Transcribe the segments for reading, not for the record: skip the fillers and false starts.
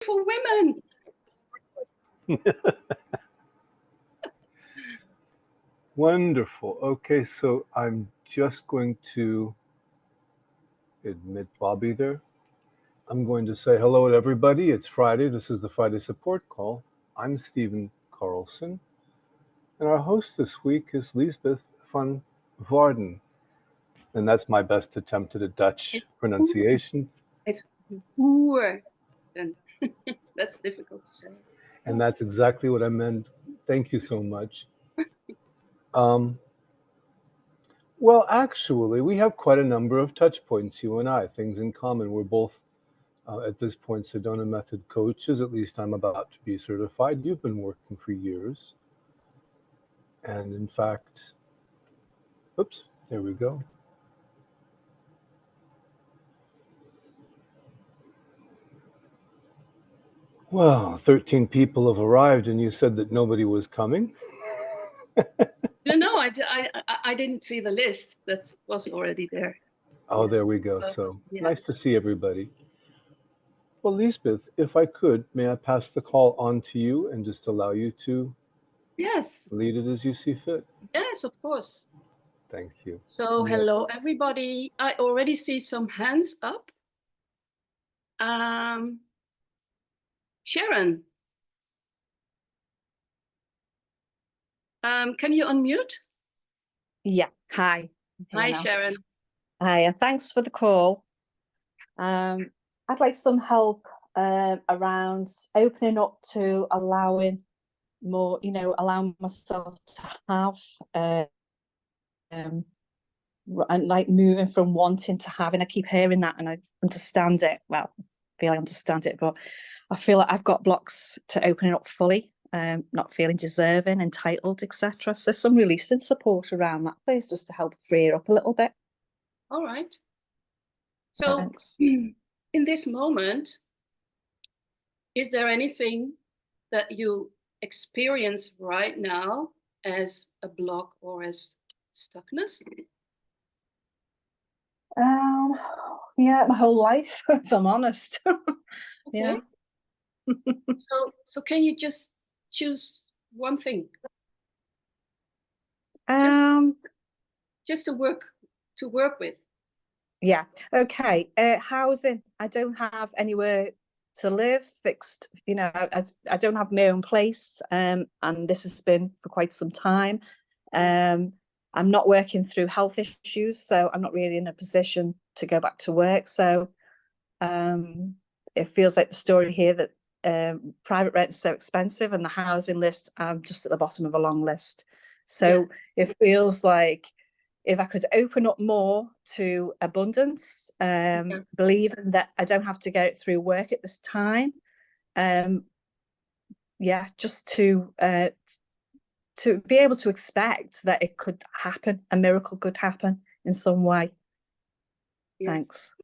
for women. Wonderful. Okay, so I'm just going to admit Bobby there. I'm going to say hello to everybody. It's Friday. This is the Friday support call. I'm Stephen Carlson, and our host this week is Liesbeth van Woerden, and that's my best attempt at a Dutch pronunciation. It's Woerden. That's difficult to say. And that's exactly what I meant. Thank you so much. Um, well, actually, we have quite a number of touch points, you and I, things in common. We're both, at this point, Sedona Method coaches. At least I'm about to be certified. You've been working for years. And in fact, oops, there we go. Well, 13 people have arrived, and you said that nobody was coming. No, I didn't see the list that was already there. Oh, there Yes. we go. So, So nice to yes. see everybody. Well, Lisbeth, if I could, may I pass the call on to you and just allow you to Yes. lead it as you see fit? Yes, of course. Thank you. So Yeah. hello, everybody. I already see some hands up. Sharon, can you unmute? Yeah. Hi. Hi, Sharon. Hi, and thanks for the call. I'd like some help around opening up to allowing more, allowing myself to have, and like moving from wanting to having. I keep hearing that and I understand it. Well, I feel I understand it, but I feel like I've got blocks to opening up fully, not feeling deserving, entitled, etc. So some releasing support around that, please, just to help free it up a little bit. All right. So Thanks. in this moment, is there anything that you experience right now as a block or as stuckness? Yeah, my whole life, if I'm honest. Okay. Yeah. So can you just choose one thing? Just to work with. Yeah. Okay. Housing. I don't have anywhere to live fixed. I don't have my own place. And this has been for quite some time. I'm not working through health issues, so I'm not really in a position to go back to work. So it feels like the story here that private rent is so expensive, and the housing list, I'm just at the bottom of a long list. So it feels like if I could open up more to abundance, believing that I don't have to get through work at this time, just to be able to expect that it could happen, a miracle could happen in some way. Yes. Thanks.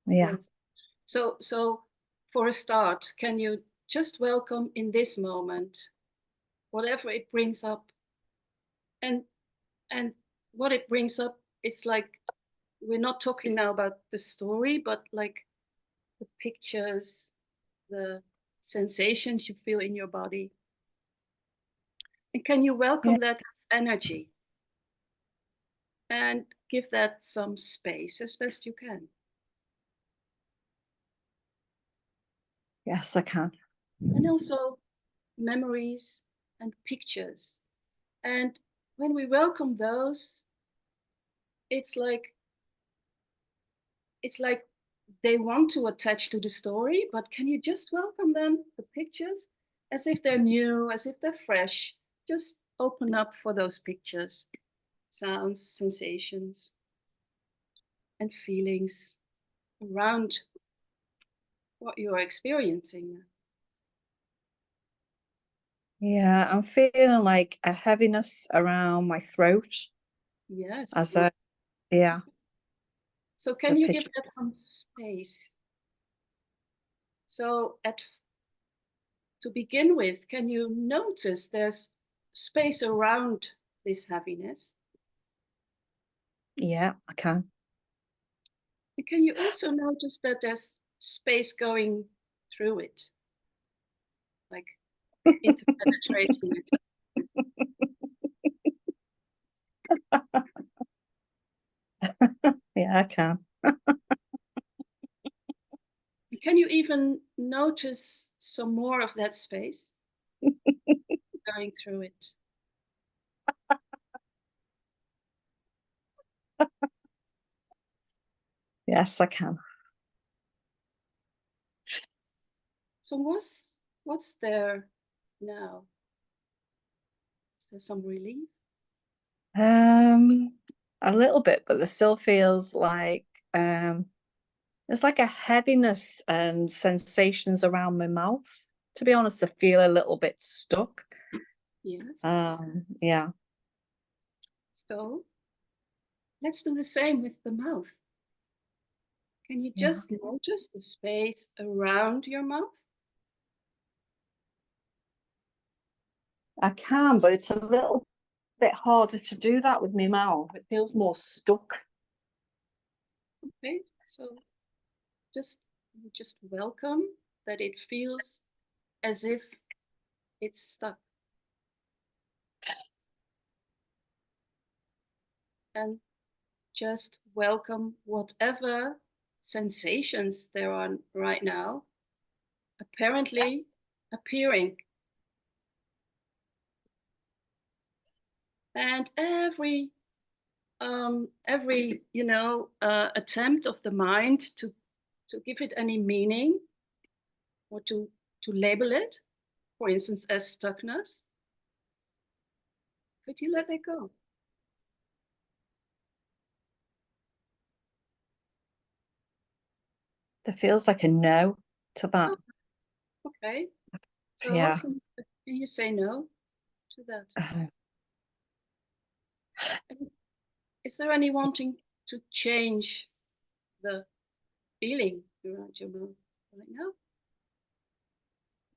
Yeah. So for a start, can you just welcome in this moment whatever it brings up, and what it brings up, it's like we're not talking now about the story, but like the pictures, the sensations you feel in your body. And can you welcome that as energy and give that some space as best you can? Yes, I can. And also memories and pictures. And when we welcome those, it's like they want to attach to the story, but can you just welcome them, the pictures, as if they're new, as if they're fresh? Just open up for those pictures, sounds, sensations, and feelings around what you're experiencing. Yeah, I'm feeling like a heaviness around my throat. Yes. Yeah. So can you give that some space? So to begin with, can you notice there's space around this heaviness? Yeah, I can. And can you also notice that there's space going through it? like interpenetrating it. Yeah, I can. Can you even notice some more of that space going through it? Yes, I can. So what's there now? Is there some relief? A little bit, but there still feels like there's like a heaviness and sensations around my mouth. To be honest, I feel a little bit stuck. Yes. Yeah. So let's do the same with the mouth. Can you just notice the space around your mouth? I can, but it's a little bit harder to do that with my mouth. It feels more stuck. Okay, so just welcome that it feels as if it's stuck. And just welcome whatever sensations there are right now, apparently appearing. And every attempt of the mind to give it any meaning or to label it, for instance, as stuckness, could you let that go? There feels like a no to that. Okay. So Yeah. what can you say no to that? Is there any wanting to change the feeling around your mouth right now?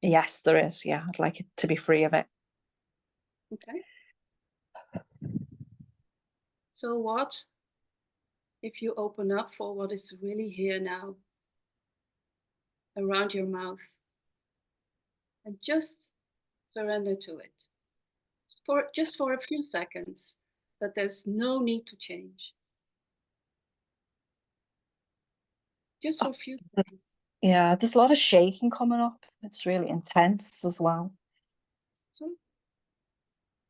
Yes, there is. Yeah, I'd like it to be free of it. Okay. So what if you open up for what is really here now around your mouth and just surrender to it just for a few seconds, that there's no need to change. Just for a few seconds. Yeah, there's a lot of shaking coming up. It's really intense as well. So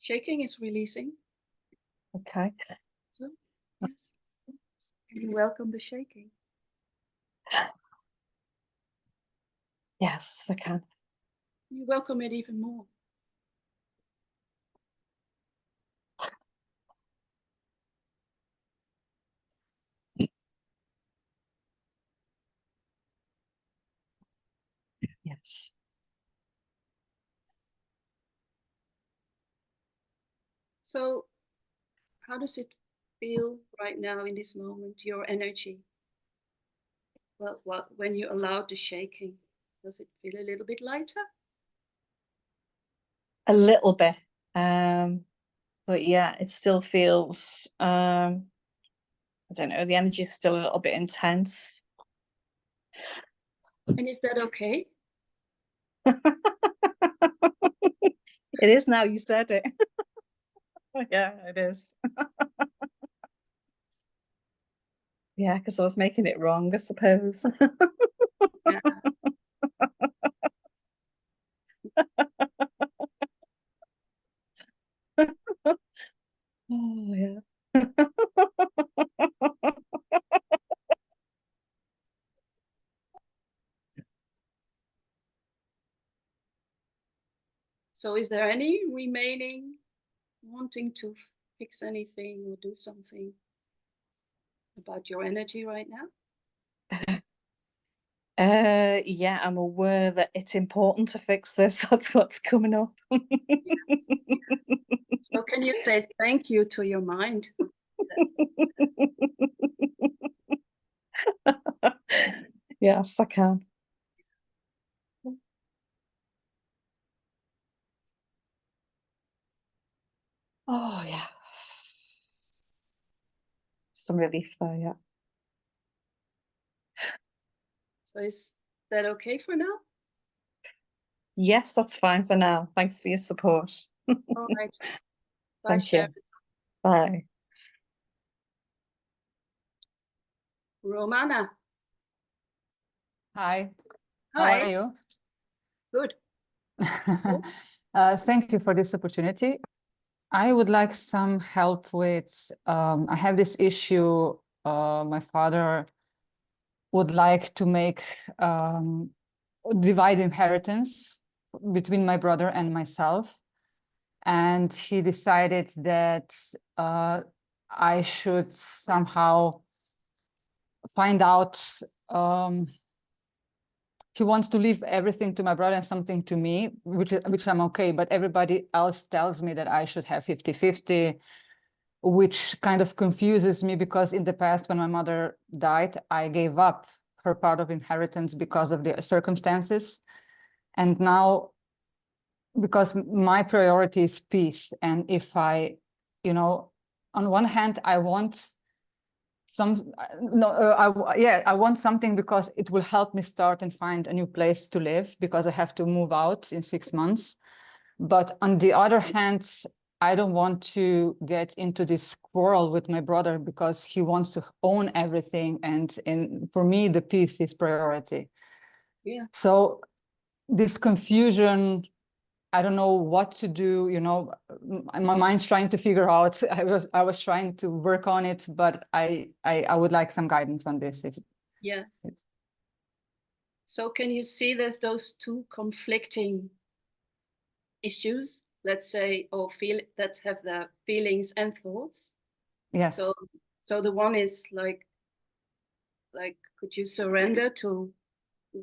shaking is releasing. Okay. So yes, you welcome the shaking. Yes, I can. You welcome it even more. Yes. So how does it feel right now in this moment, your energy? Well, when you allowed the shaking, does it feel a little bit lighter? A little bit. But yeah, it still feels I don't know, the energy is still a little bit intense. And is that okay? It is now you said it. Yeah, it is. Yeah, because I was making it wrong, I suppose. Yeah. Oh, yeah. So is there any remaining wanting to fix anything or do something about your energy right now? Yeah, I'm aware that it's important to fix this. That's what's coming up. Yes. So can you say thank you to your mind? Yes, I can. Oh, yeah. Some relief there, yeah. So is that okay for now? Yes, that's fine for now. Thanks for your support. All right. Bye, Thank you. Sharon. Bye. Romana. Hi, how Hi. are you? Good. Thank you for this opportunity. I would like some help with, I have this issue, my father would like to make, divide inheritance between my brother and myself. And he decided that I should somehow find out, he wants to leave everything to my brother and something to me, which I'm okay, but everybody else tells me that I should have 50-50, which kind of confuses me because in the past when my mother died, I gave up her part of inheritance because of the circumstances. And now, because my priority is peace, and if I, on one hand, I want I want something because it will help me start and find a new place to live, because I have to move out in 6 months. But on the other hand, I don't want to get into this quarrel with my brother because he wants to own everything, and for me the peace is priority. Yeah. So this confusion, I don't know what to do, my mind's trying to figure out. I was trying to work on it, but I would like some guidance on this. Yes. So can you see there's those two conflicting issues, let's say, or feel that have the feelings and thoughts? Yes. So the one is like, could you surrender to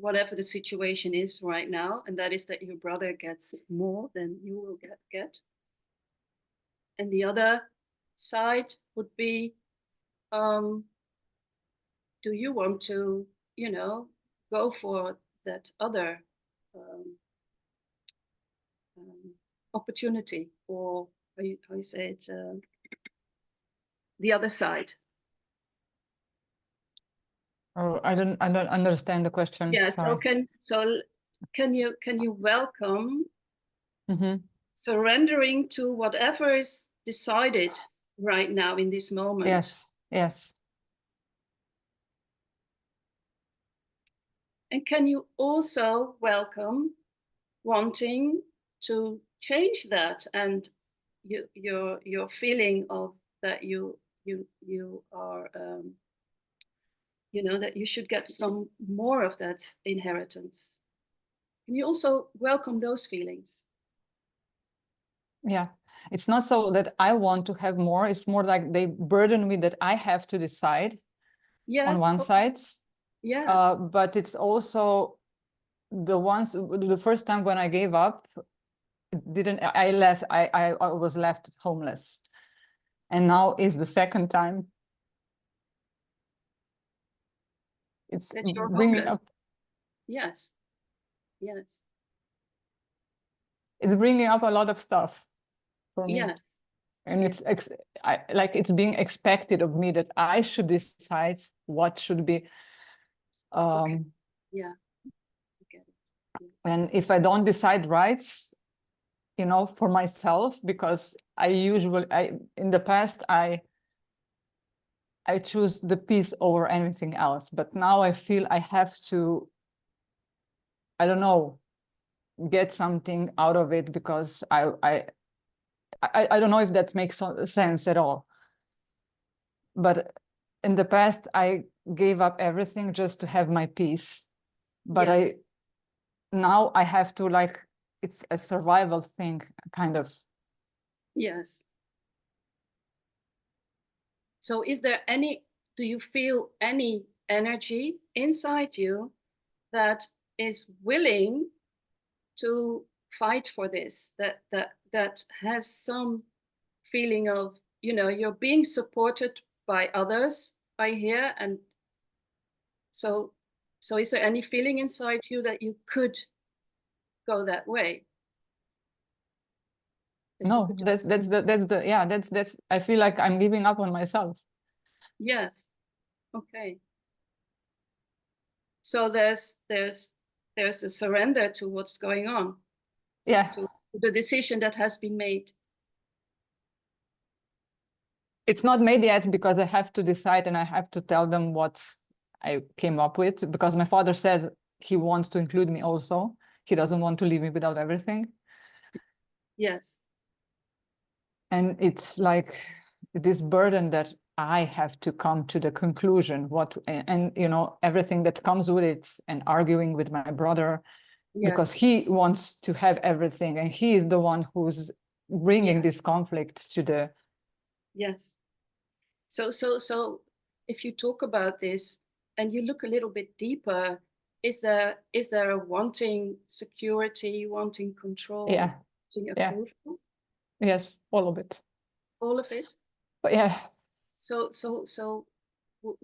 whatever the situation is right now, and that is that your brother gets more than you will get. And the other side would be, do you want to, go for that other opportunity, or how you say it, the other side? Oh, I don't understand the question. Yeah. Sorry. So can you welcome surrendering to whatever is decided right now in this moment? Yes. And can you also welcome wanting to change that, and your feeling of that you are that you should get some more of that inheritance? Can you also welcome those feelings? Yeah, it's not so that I want to have more, it's more like they burden me that I have to decide. Yes. On one side. Yeah. But it's also the first time when I gave up, I was left homeless. And now is the second time. It's bringing up. Yes. It's bringing up a lot of stuff for me. Yes. And it's being expected of me that I should decide what should be. Okay. Yeah. Okay. Yeah. And if I don't decide right, for myself, because in the past I choose the peace over anything else, but now I feel I have to, I don't know, get something out of it, because I don't know if that makes sense at all. But in the past, I gave up everything just to have my peace. But yes. Now I have to, it's a survival thing, kind of. Yes. So do you feel any energy inside you that is willing to fight for this, that has some feeling of, you're being supported by others, I hear, and so is there any feeling inside you that you could go that way? No, that's I feel like I'm giving up on myself. Yes. Okay. So there's there's a surrender to what's going on. Yeah. To the decision that has been made. It's not made yet because I have to decide and I have to tell them what I came up with, because my father said he wants to include me also. He doesn't want to leave me without everything. Yes. And it's like this burden that I have to come to the conclusion and you know, everything that comes with it, and arguing with my brother, because Yes. he wants to have everything and he is the one who's bringing this conflict to the. Yes. So if you talk about this and you look a little bit deeper, is there a wanting security, wanting control, Yeah. wanting Yeah. approval? Yes, all of it. All of it? But yeah. So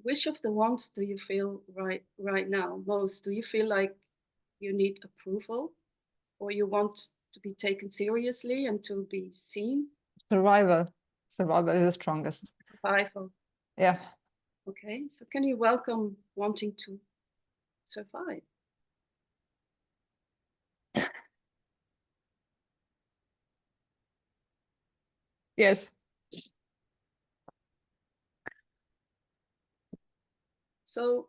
which of the wants do you feel right now most? Do you feel like you need approval, or you want to be taken seriously and to be seen? Survival is the strongest. Survival. Yeah. Okay, so can you welcome wanting to survive? Yes. So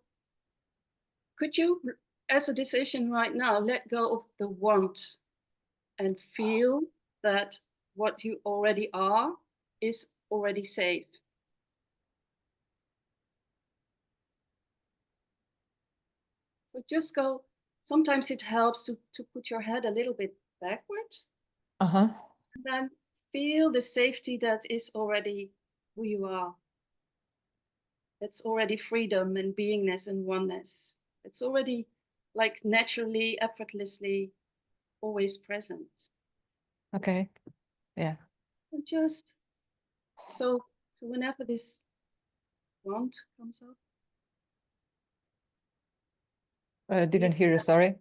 could you, as a decision right now, let go of the want and feel that what you already are is already safe? So just go, sometimes it helps to put your head a little bit backwards. Uh-huh. And then feel the safety that is already who you are. That's already freedom and beingness and oneness. It's already like naturally, effortlessly, always present. Okay. Yeah. And just so whenever this want comes up. I didn't hear you, sorry.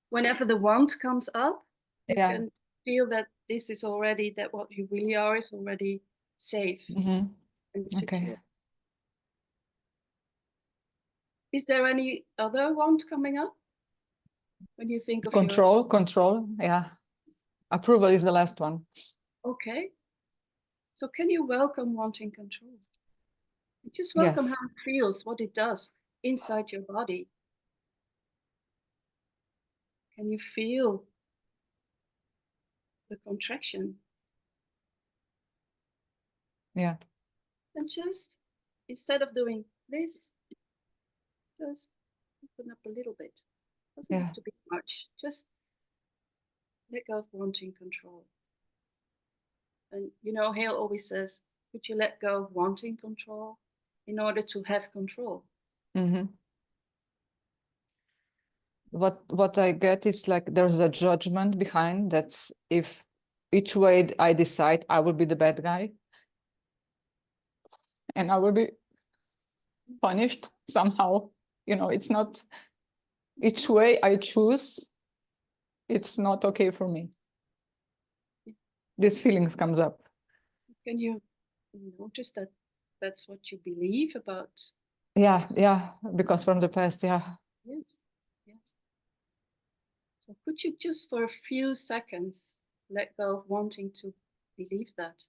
Whenever the want comes up, you Yeah. can feel that this is already, that what you really are is already safe and secure. Okay. Is there any other want coming up when you think of Control, yeah. Approval is the last one. Okay. So can you welcome wanting control? Just welcome Yes. how it feels, what it does inside your body. Can you feel the contraction? Yeah. And just, instead of doing this, just open up a little bit. Doesn't Yeah. have to be much. Just let go of wanting control. And you know, Hale always says, could you let go of wanting control in order to have control? What I get is like there's a judgment behind that. If each way I decide, I will be the bad guy and I will be punished somehow. You know, it's not each way I choose, it's not okay for me. These feelings comes up. Can you notice that that's what you believe about? Yeah, yeah, because from the past, yeah. Yes, yes. So could you just for a few seconds let go of wanting to believe that?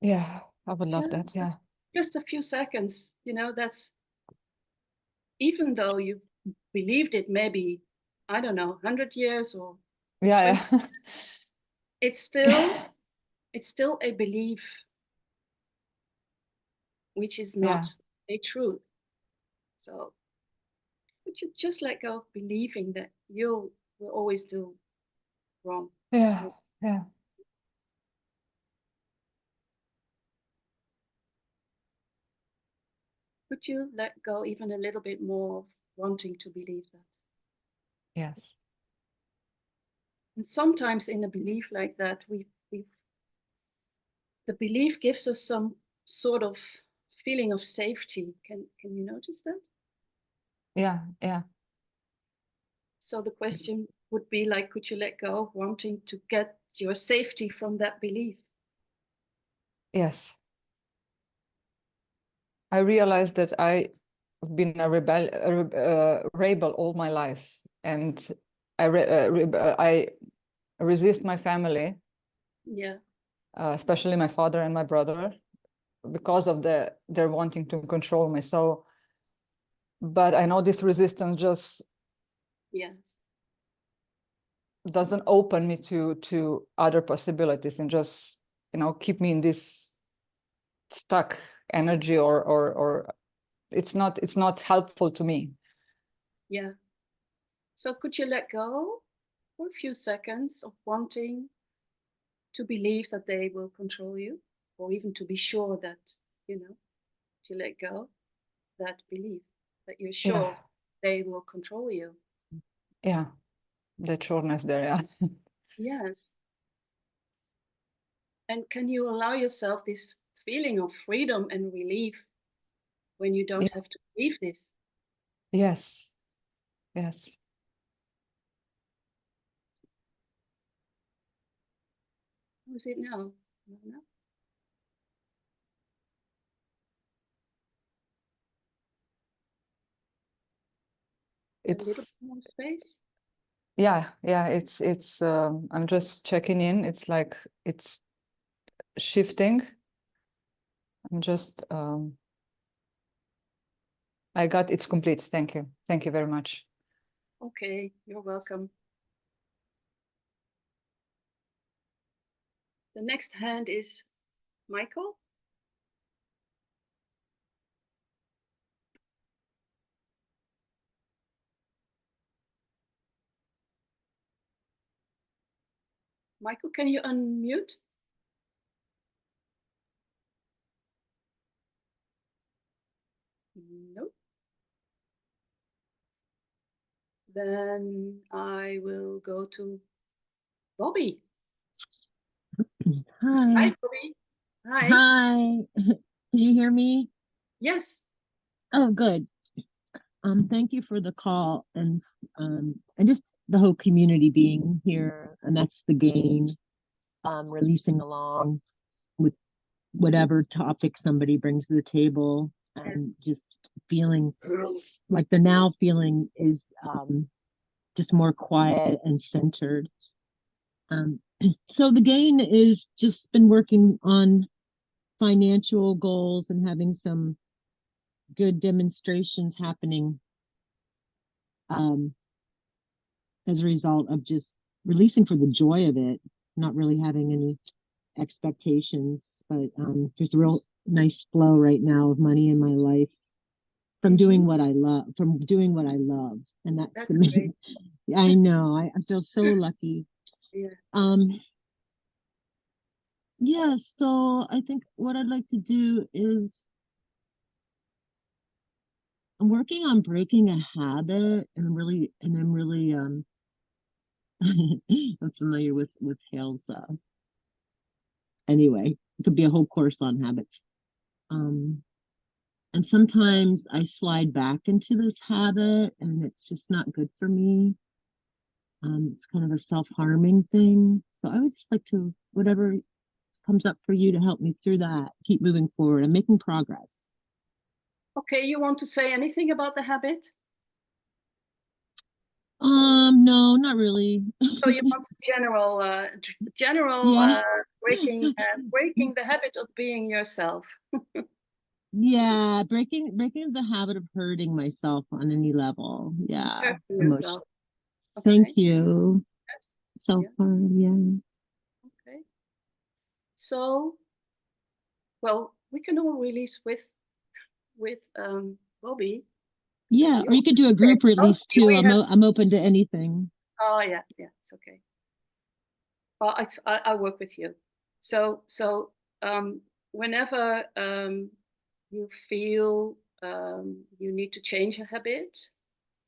Yeah, I would love that, yeah. Just a few seconds, you know, that's, even though you've believed it maybe, I don't know, 100 years or Yeah, 20, yeah. it's still a belief, which is not a truth. So could you just let go of believing that you will always do wrong? Yeah, yeah. Could you let go even a little bit more of wanting to believe that? Yes. And sometimes in a belief like that, the belief gives us some sort of feeling of safety. Can you notice that? Yeah, yeah. So the question would be like, could you let go of wanting to get your safety from that belief? Yes. I realized that I've been a rebel all my life. and I resist my family, Yeah. Especially my father and my brother, because of their wanting to control me. So, but I know this resistance just Yes. doesn't open me to other possibilities, and just, you know, keep me in this stuck energy, or it's not helpful to me. Yeah. So could you let go for a few seconds of wanting to believe that they will control you, or even to be sure that, you know, to let go that belief, that you're sure they will control you. Yeah, the sureness there, yeah. Yes. And can you allow yourself this feeling of freedom and relief when you don't have to believe this? Yes, yes. How is it now? No? A little bit more space? Yeah, it's I'm just checking in. It's like it's shifting. I'm just it's complete. Thank you. Thank you very much. Okay, you're welcome. The next hand is Michael. Michael, can you unmute? No. Then I will go to Bobby. Hi. Hi, Bobby. Hi. Hi. Can you hear me? Yes. Oh, good. Thank you for the call and just the whole community being here, and that's the game. Releasing along with whatever topic somebody brings to the table, and just feeling like the now feeling is just more quiet and centered. So the gain is just been working on financial goals and having some good demonstrations happening as a result of just releasing for the joy of it, not really having any expectations. But there's a real nice flow right now of money in my life from doing what I love, and that's the main. Great. I know. I feel so lucky. Yeah. Yeah. So I think what I'd like to do is I'm working on breaking a habit, and I'm really I'm familiar with Hale's anyway, it could be a whole course on habits. And sometimes I slide back into this habit and it's just not good for me. It's kind of a self-harming thing. So I would just like to, whatever comes up for you to help me through that, keep moving forward. I'm making progress. Okay, you want to say anything about the habit? No, not really. So you want general Yeah. breaking the habit of being yourself. Yeah, breaking the habit of hurting myself on any level. Yeah. Hurting yourself. Okay. Thank you. Yes. So far, yeah. Okay. So, well, we can all release with Bobby. Yeah, or you could do a group release too. I'm open to anything. Oh yeah, it's okay. Well, I work with you. So whenever you feel you need to change a habit,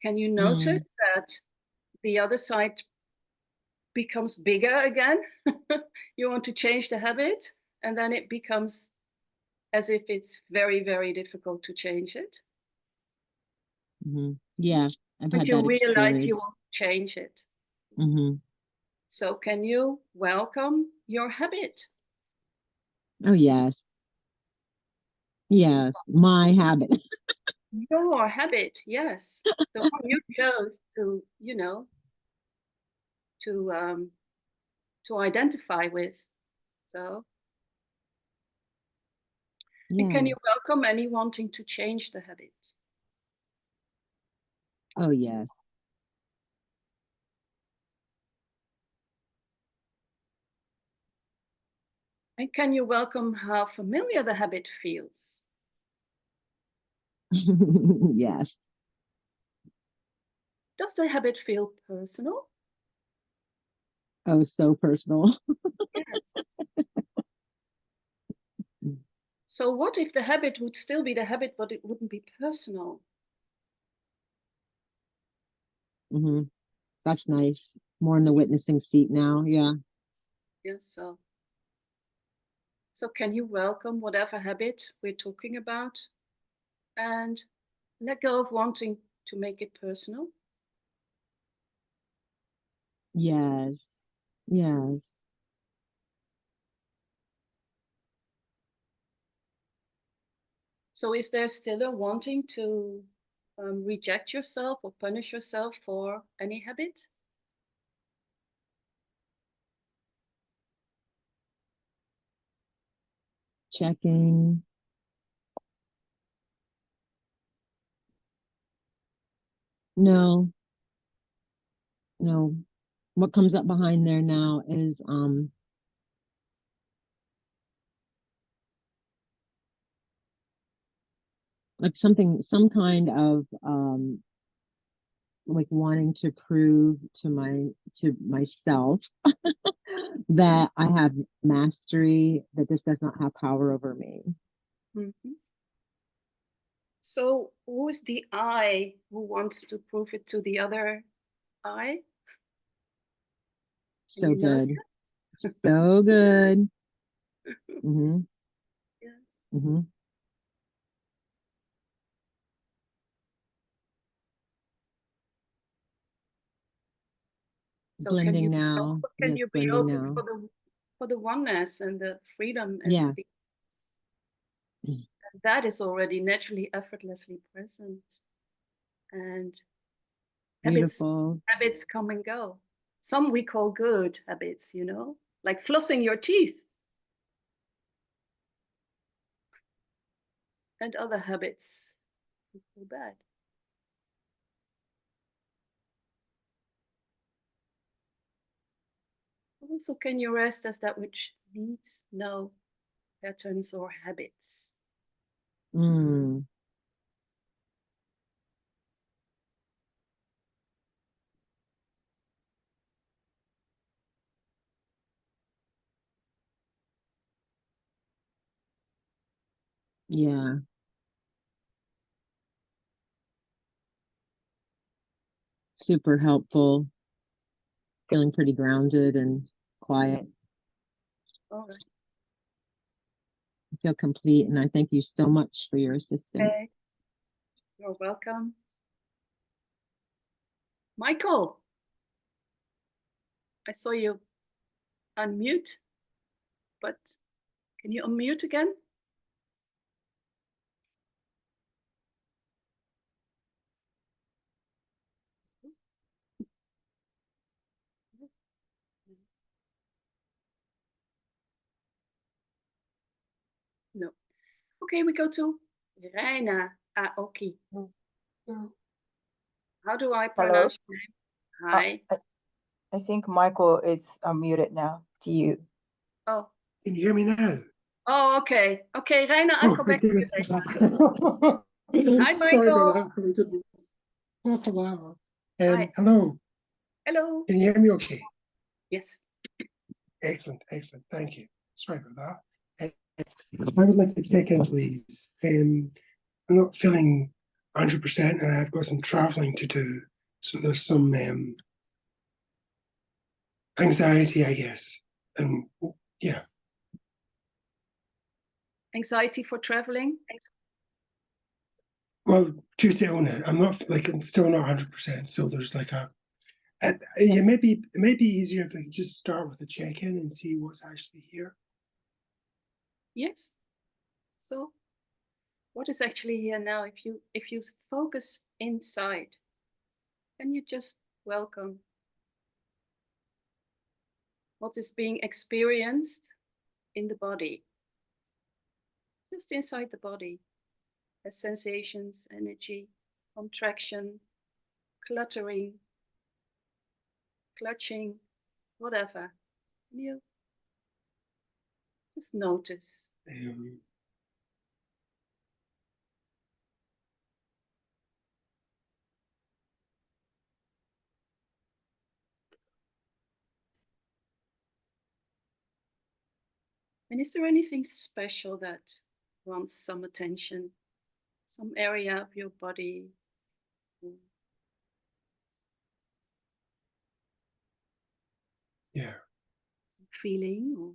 can you notice that the other side becomes bigger again? You want to change the habit, and then it becomes as if it's very, very difficult to change it. Yeah, I've But had you that realize experience. you want to change it. So can you welcome your habit? Oh, yes. Yes, my habit. Your habit, yes. The one you chose to, to identify with. So, and can you Yes. welcome any wanting to change the habit? Oh, yes. And can you welcome how familiar the habit feels? Yes. Does the habit feel personal? Oh, so personal. Yes. So what if the habit would still be the habit, but it wouldn't be personal? Hmm. That's nice. More in the witnessing seat now. Yeah. Yes, so can you welcome whatever habit we're talking about and let go of wanting to make it personal? Yes. Yes. So is there still a wanting to reject yourself or punish yourself for any habit? Checking. No. No. What comes up behind there now is like some kind of like wanting to prove to myself that I have mastery, that this does not have power over me. Mm-hmm. So who is the I who wants to prove it to the other I? So You know good. So good. Mm-hmm. Yes. Mm-hmm. So Blending now. can Yes, you be blending open now. for the oneness and the freedom and Yeah. the peace? And that is already naturally, effortlessly present. And Beautiful. habits come and go. Some we call good habits, like flossing your teeth. And other habits we call bad. Also, can you rest as that which needs no patterns or habits? Mm. Yeah. Super helpful. Feeling pretty grounded and quiet. All right. I feel complete, and I thank you so much for your assistance. Okay. You're welcome. Michael, I saw you unmute, but can you unmute again? No. Okay, we go to Reina Aoki. How do I Hello. pronounce your name? Hi. I think Michael is unmuted now. To you. Oh. Can you hear me now? Oh, okay. Okay, Reina, I'll come back to you later. Hi, Sorry Michael. about that. Probably took me half an hour. Hi. Hello. Hello. Can you hear me okay? Yes. Excellent, excellent. Thank you. Sorry about that. I would like to check in, please. I'm not feeling 100%, and I've got some traveling to do. So there's some anxiety, I guess. And yeah. Anxiety for traveling? Well, due to illness, I'm still not 100%. So there's like yeah, it may be easier if I could just start with a check-in and see what's actually here. Yes. So what is actually here now? If you focus inside, can you just welcome what is being experienced in the body, just inside the body, as sensations, energy, contraction, cluttering, clutching, whatever. Can you just notice? And is there anything special that wants some attention? Some area of your body? Yeah. Feeling or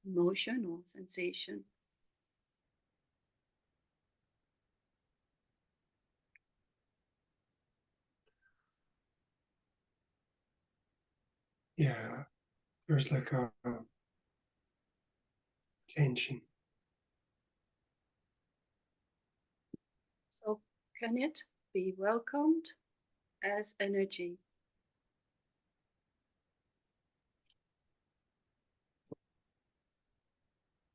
emotion or sensation? Yeah. There's like a tension. So can it be welcomed as energy?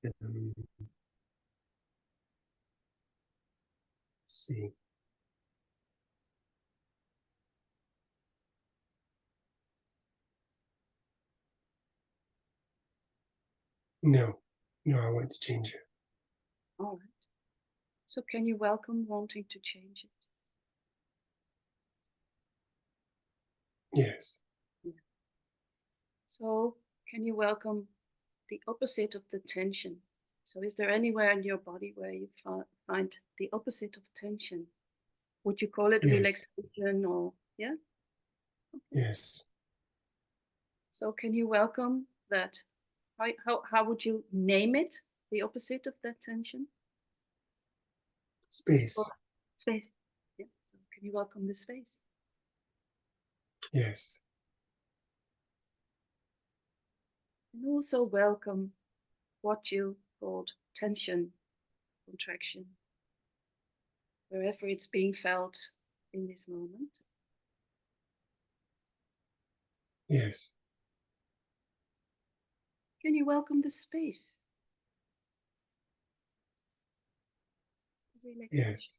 Let's see. No, I want to change it. All right. So can you welcome wanting to change it? Yes. Yeah. So can you welcome the opposite of the tension? So is there anywhere in your body where you find the opposite of tension? Would you call it Yes. relaxation or, yeah? Okay. Yes. So can you welcome that? How would you name it, the opposite of that tension? Space. Or space. Yeah. So can you welcome the space? Yes. And also welcome what you called tension, contraction, wherever it's being felt in this moment. Yes. Can you welcome the space? Relaxation. Yes.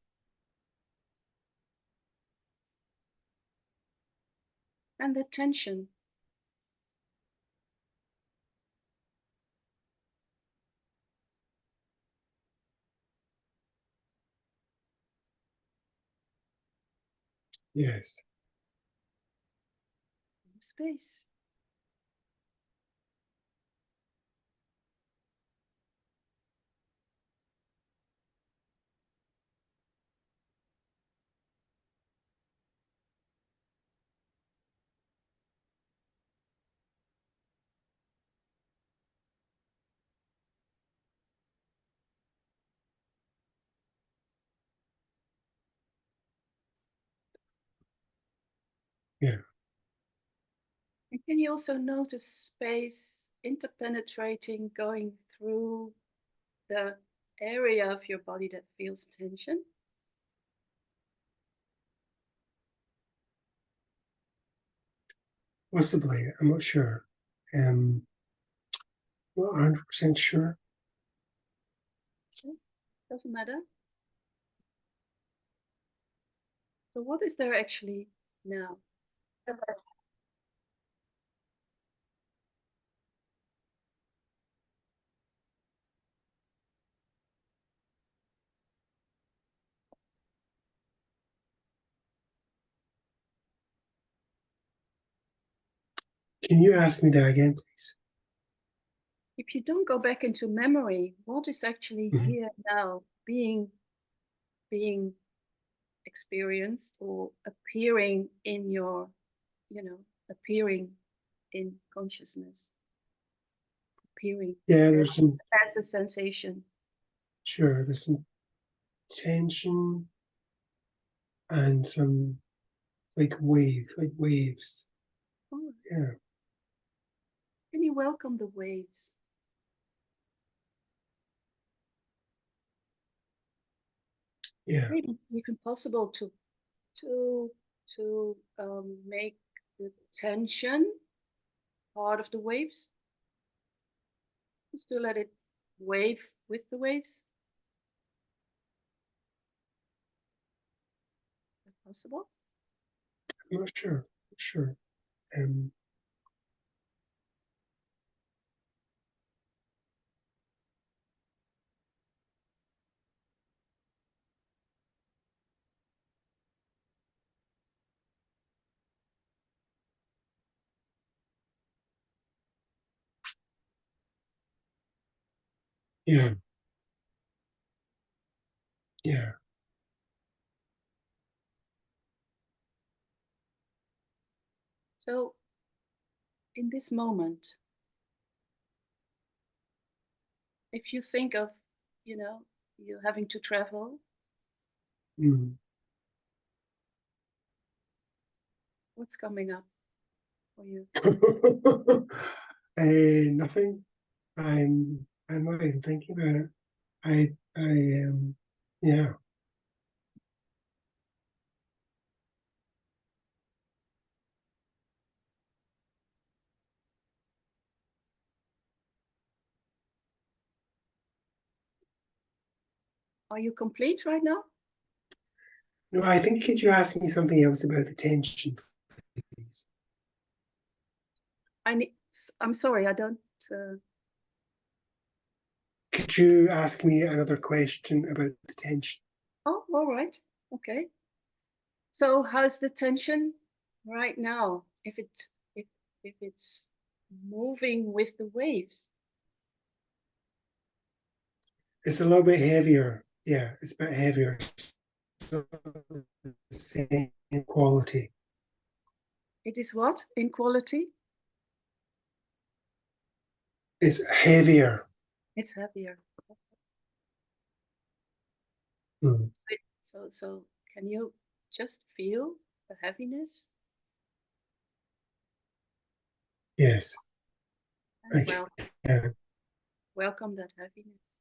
And the tension. Yes. Space. Yeah. And can you also notice space interpenetrating, going through the area of your body that feels tension? Possibly. I'm not sure. Not 100% sure. Okay. Doesn't matter. So what is there actually now? Can you ask me that again, please? If you don't go back into memory, what is actually here now being experienced or appearing in your, appearing in consciousness, appearing Yeah, there's some, as a sensation. sure, there's some tension and some like waves. Oh, Yeah. can you welcome the waves? Yeah. maybe even possible to make the tension part of the waves. Just to let it wave with the waves. Is that possible? I'm not sure. Sure. Yeah. Yeah. So in this moment, if you think of, you having to travel, Mm. what's coming up for you? Nothing. I'm not even thinking about it. I am, yeah. Are you complete right now? No, I think could you ask me something else about the tension, please? I'm sorry, I don't. Could you ask me another question about the tension? Oh, all right. Okay. So how's the tension right now? If it's moving with the waves. It's a little bit heavier. Yeah, it's a bit heavier. Same quality. It is what in quality? It's heavier. It's heavier. Mm. So can you just feel the heaviness? Yes. And welcome that heaviness.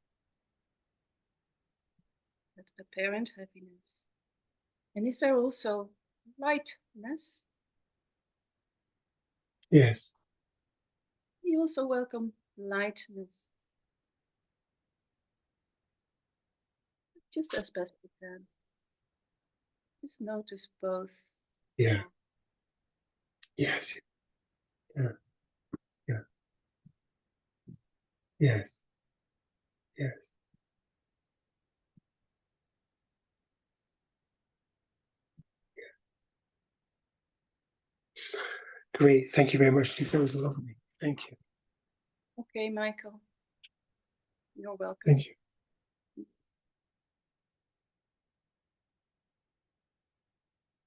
That apparent heaviness. And is there also lightness? Yes. You also welcome lightness. Just as best you can. Just notice both. Yeah. Yes. Yeah. Yeah. Yes. Yes. Great. Thank you very much. That was lovely. Thank you. Okay, Michael. You're welcome. Thank you.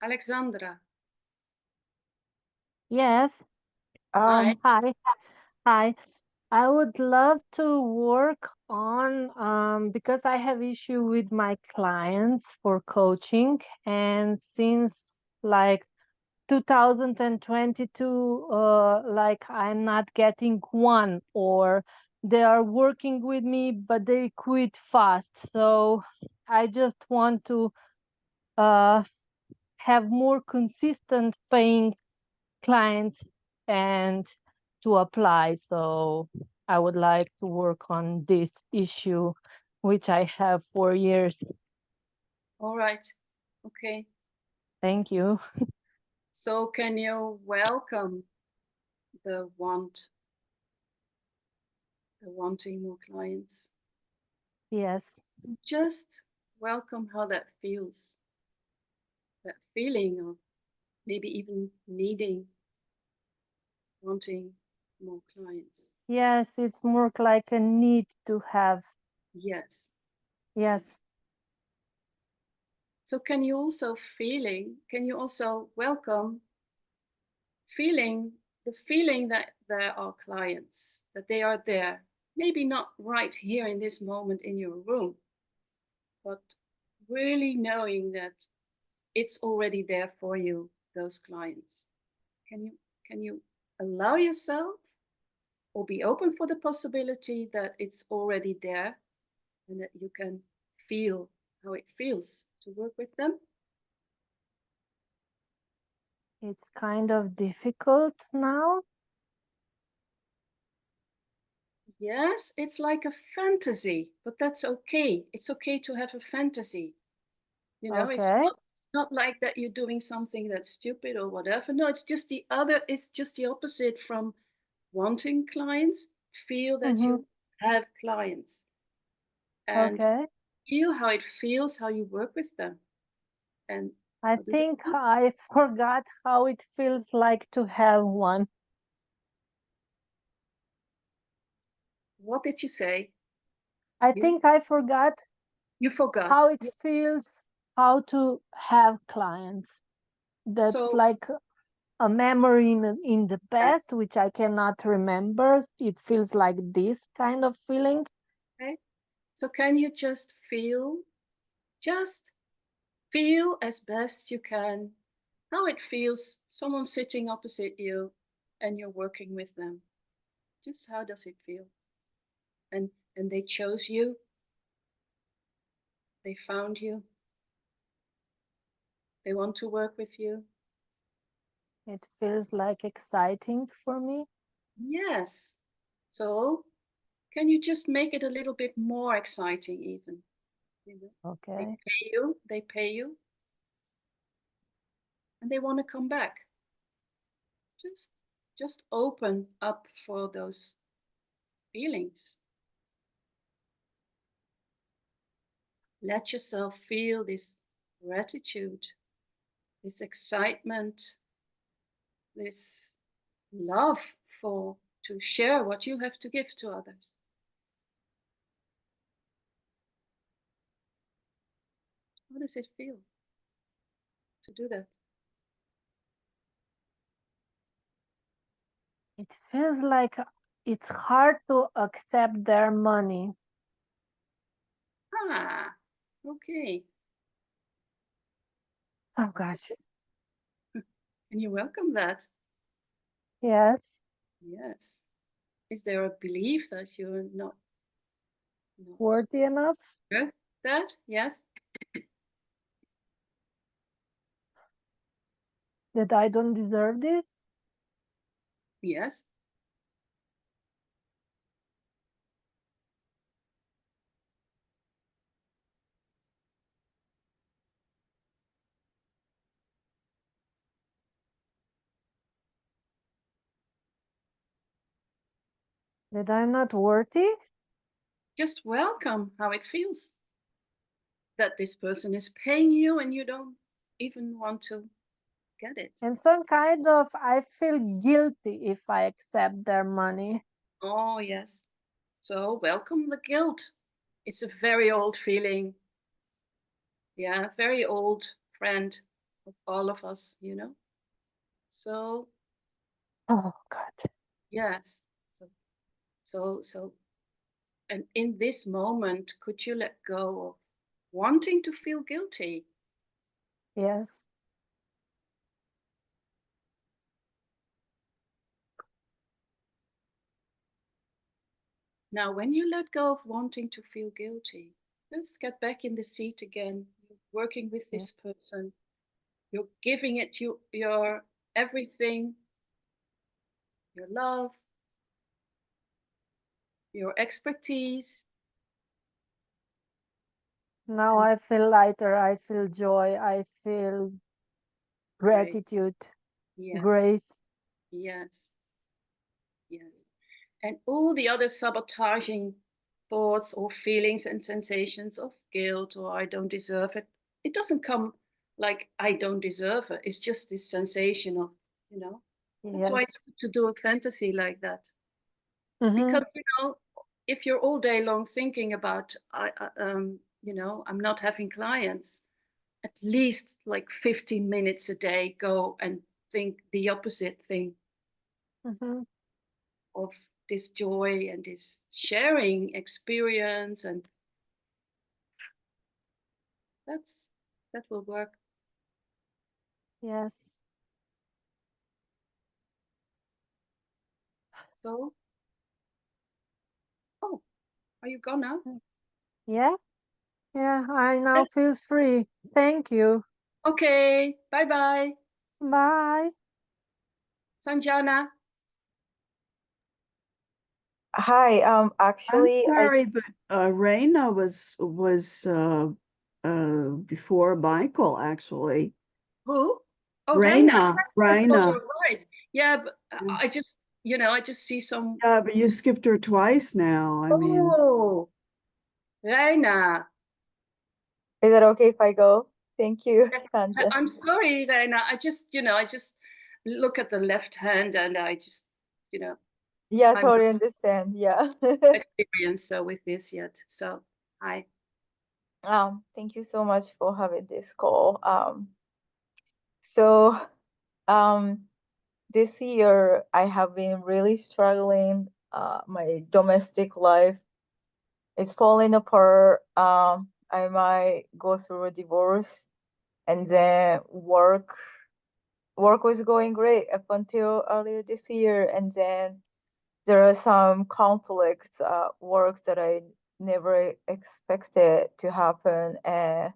Alexandra. Yes. Hi. Hi. I would love to work on because I have issue with my clients for coaching, and since like 2022 like I'm not getting one, or they are working with me but they quit fast. So I just want to have more consistent paying clients and to apply. So I would like to work on this issue, which I have 4 years. All right. Okay. Thank you. So can you welcome the wanting more clients? Yes. Just welcome how that feels. That feeling of maybe even wanting more clients. Yes, it's more like a need to have. Yes. Yes. So can you also welcome the feeling that there are clients, that they are there, maybe not right here in this moment in your room, but really knowing that it's already there for you, those clients. Can you allow yourself or be open for the possibility that it's already there and that you can feel how it feels to work with them? It's kind of difficult now. Yes, it's like a fantasy, but that's okay. It's okay to have a fantasy. You know, Okay. it's not like that you're doing something that's stupid or whatever. No, it's just the opposite from wanting clients. Feel that you have clients and Okay. feel how it feels, how you work with them. And I how do they think feel? I forgot how it feels like to have one. What did you say? I You think I forgot you forgot. how it feels how to have clients. That's So like a memory in the yes, past, which I cannot remember. It feels like this kind of feeling. okay. So can you just feel as best you can how it feels, someone sitting opposite you and you're working with them. Just how does it feel? And they chose you, they found you, they want to work with you. It feels like exciting for me. Yes. So can you just make it a little bit more exciting even? You know, Okay. they pay you, and they want to come back. Just open up for those feelings. Let yourself feel this gratitude, this excitement, this love for to share what you have to give to others. How does it feel to do that? It feels like it's hard to accept their money. Ah, okay. Oh gosh. And you welcome that. Yes. Yes. Is there a belief that you're not Worthy enough. worth that? Yes. That I don't deserve this. Yes. That I'm not worthy. Just welcome how it feels that this person is paying you and you don't even want to get it. And some kind of, I feel guilty if I accept their money. Oh, yes. So welcome the guilt. It's a very old feeling. Yeah, very old friend of all of us, you know. So Oh God. yes. So and in this moment, could you let go of wanting to feel guilty? Yes. Now, when you let go of wanting to feel guilty, just get back in the seat again. You're working with Yeah. this person. You're giving it your everything, your love, your expertise. Now And I feel lighter. I feel joy. I feel great. gratitude, Yes, grace. yes, yes. And all the other sabotaging thoughts or feelings and sensations of guilt or I don't deserve it, it doesn't come like I don't deserve it. It's just this sensation of, you know, that's why it's Yes. good to do a fantasy like that. Mm-hmm. Because, you know, if you're all day long thinking about, you know, I'm not having clients, at least like 15 minutes a day, go and think the opposite thing Mm-hmm. of this joy and this sharing experience, and that will work. Yes. So, oh, are you gone now? Yeah. Yeah, I now feel free. Thank you. Okay, bye-bye. Bye. Sanjana. Hi, I'm actually, sorry, but Reina was before Michael actually. Who? Oh, Reina. Reina, Yes, yes. Oh, Reina. you're right. Yeah, but I Yes. just, you know, I just see some. Yeah, but you skipped her twice now. I mean, Oh, Reina. is it okay if I go? Thank you, Yeah, Sanja. I'm sorry, Reina. I just, you know, I just look at the left hand and I just, you know, Yeah, I'm totally understand. Yeah. not experienced with this yet. So, hi. Thank you so much for having this call. So, um, this year I have been really struggling. My domestic life is falling apart. I might go through a divorce, and then work was going great up until earlier this year, and then there are some conflicts at work that I never expected to happen, and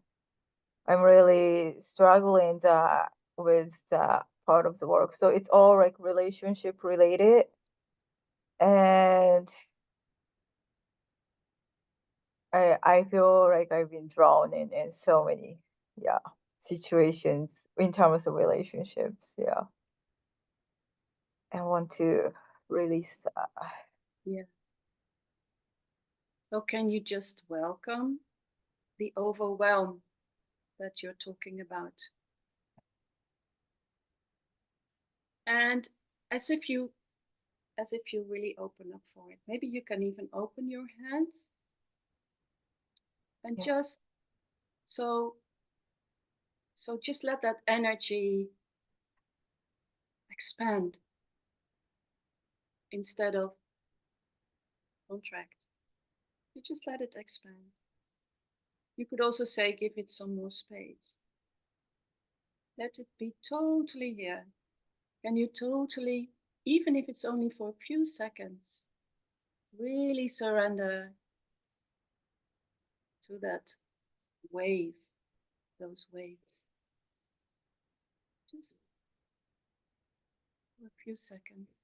I'm really struggling with that part of the work. So it's all like relationship related, and I feel like I've been drawn in so many situations in terms of relationships. Yeah, I want to release that. Yes. So, can you just welcome the overwhelm that you're talking about? And as if you really open up for it. Maybe you can even open your hands and Yes. just so just let that energy expand instead of contract. You just let it expand. You could also say give it some more space. Let it be totally here. Can you totally, even if it's only for a few seconds, really surrender to that wave, those waves? Just for a few seconds.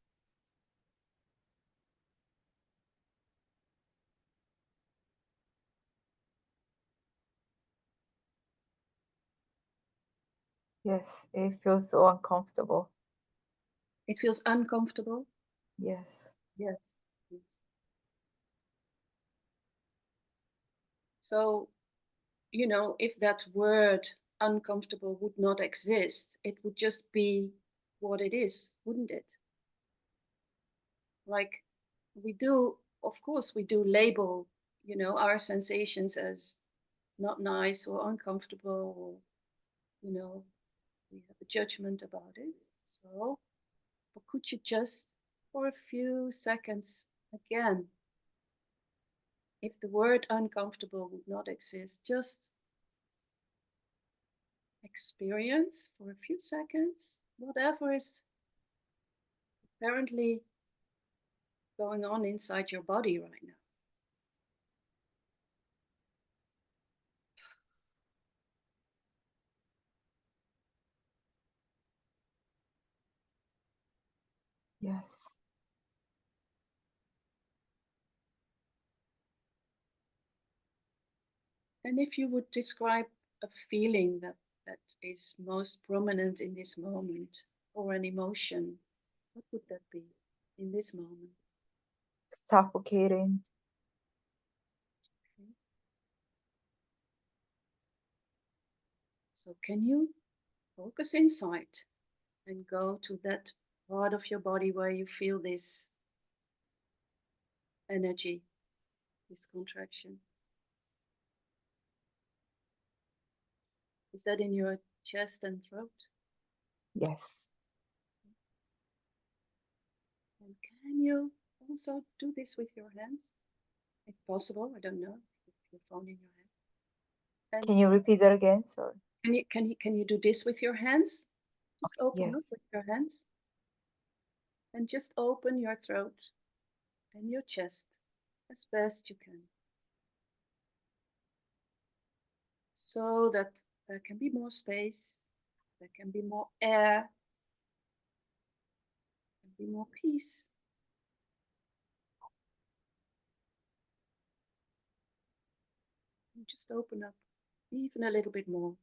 Yes, it feels so uncomfortable. It feels uncomfortable. Yes. Yes. Yes. So, you know, if that word uncomfortable would not exist, it would just be what it is, wouldn't it? Like we do, of course, we do label, you know, our sensations as not nice or uncomfortable, or, you know, we have a judgment about it. So, but could you just, for a few seconds, again, if the word uncomfortable would not exist, just experience for a few seconds whatever is apparently going on inside your body right now. Yes. And if you would describe a feeling that is most prominent in this moment, or an emotion, what would that be in this moment? Suffocating. Okay. So can you focus inside and go to that part of your body where you feel this energy, this contraction? Is that in your chest and throat? Yes. And can you also do this with your hands? If possible, I don't know, with your phone in your hand. And Can you repeat that again? Sorry. can you do this with your hands? Just open up Yes. with your hands. And just open your throat and your chest as best you can. so that there can be more space, there can be more air, there can be more peace. And just open up even a little bit more.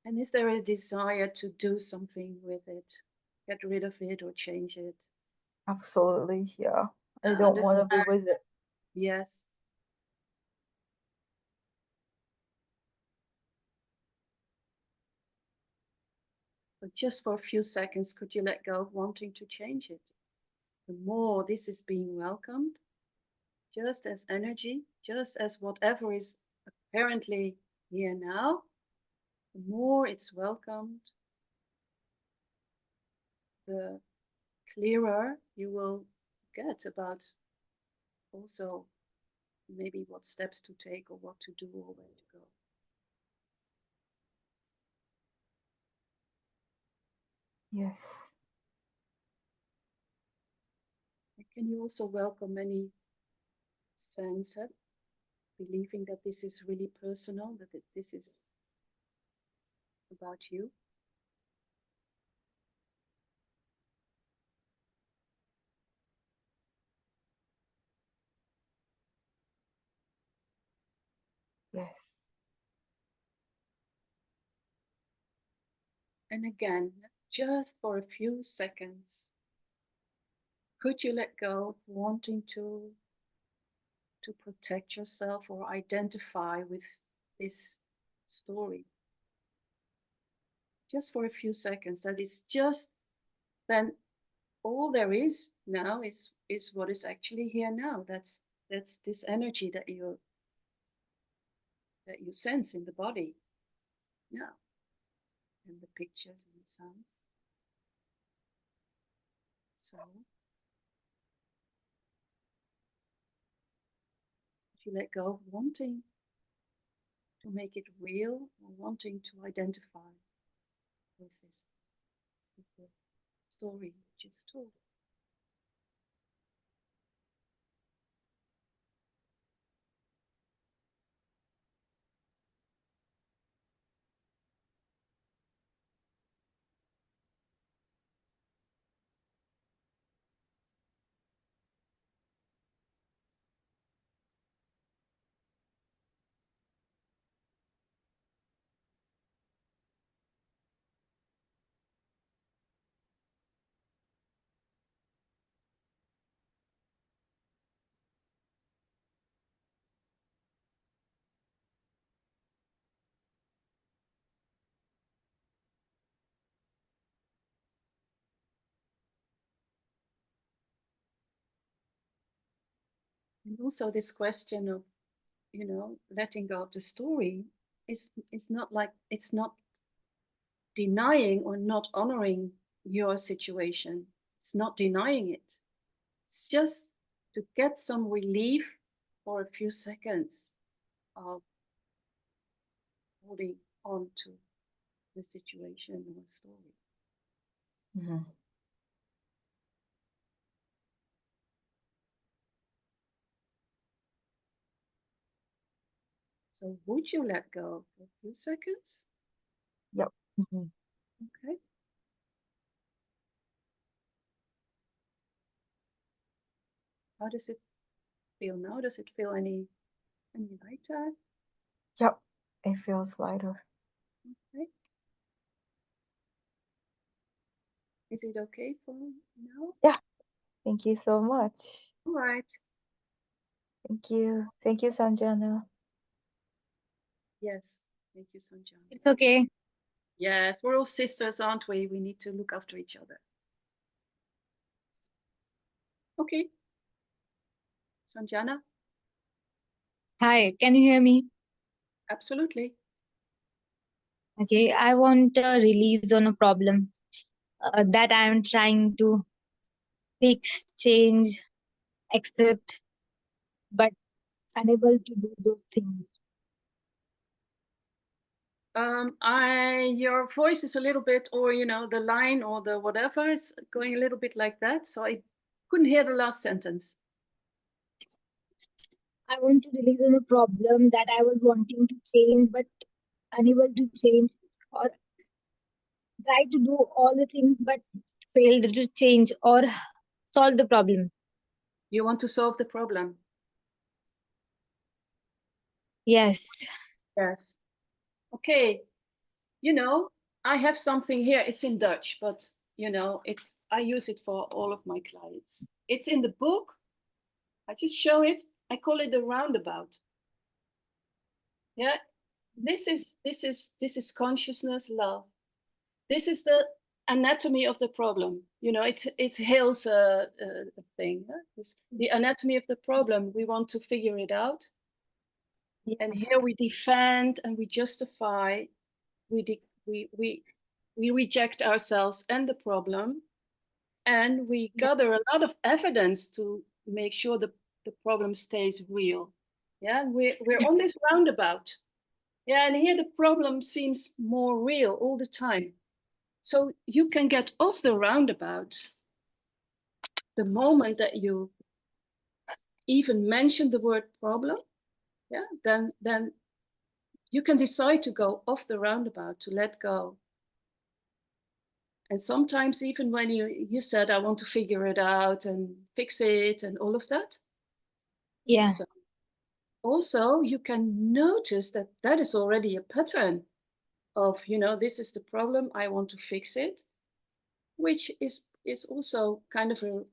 And is there a desire to do something with it? Get rid of it or change it? Absolutely, yeah. I don't want to be with it. Yes. But just for a few seconds, could you let go of wanting to change it? The more this is being welcomed, just as energy, just as whatever is apparently here now, the more it's welcomed, the clearer you will get about also maybe what steps to take or what to do or where to go. Yes. And can you also welcome any sense of believing that this is really personal, that this is about you? Yes. And again, just for a few seconds, could you let go of wanting to protect yourself or identify with this story? Just for a few seconds. That is just then all there is now is what is actually here now. That's this energy that you sense in the body now, and the pictures and the sounds. So if you let go of wanting to make it real or wanting to identify with this, with the story you just told. And also this question of, letting go of the story is not like, it's not denying or not honoring your situation. It's not denying it. It's just to get some relief for a few seconds of holding on to the situation or story. Mm-hmm. So would you let go for a few seconds? Yep. Mm-hmm. Okay. How does it feel now? Does it feel any lighter? Yep. It feels lighter. Okay. Is it okay for now? Yeah. Thank you so much. All right. Thank you. Thank you, Sanjana. Yes. Thank you, Sanjana. It's okay. Yes, we're all sisters, aren't we? We need to look after each other. Okay. Sanjana? Hi, can you hear me? Absolutely. Okay, I want a release on a problem that I am trying to fix, change, accept, but unable to do those things. Your voice is a little bit, or the line or the whatever is going a little bit like that. So I couldn't hear the last sentence. I want to release on a problem that I was wanting to change, but unable to change, or try to do all the things, but failed to change or solve the problem. You want to solve the problem? Yes. Yes. Okay. I have something here. It's in Dutch, but I use it for all of my clients. It's in the book. I just show it. I call it the roundabout. Yeah. This is consciousness, love. This is the anatomy of the problem. It's Hill's thing. Huh? The anatomy of the problem. We want to figure it out. Yeah. And here we defend and we justify. We reject ourselves and the problem, and we gather a lot of evidence to make sure the problem stays real. Yeah, we're on this roundabout. Yeah, and here the problem seems more real all the time. So you can get off the roundabout the moment that you even mention the word problem. Yeah, then you can decide to go off the roundabout, to let go. And sometimes even when you said, I want to figure it out and fix it and all of that. Yeah. So also you can notice that that is already a pattern of, this is the problem, I want to fix it, which is also kind of a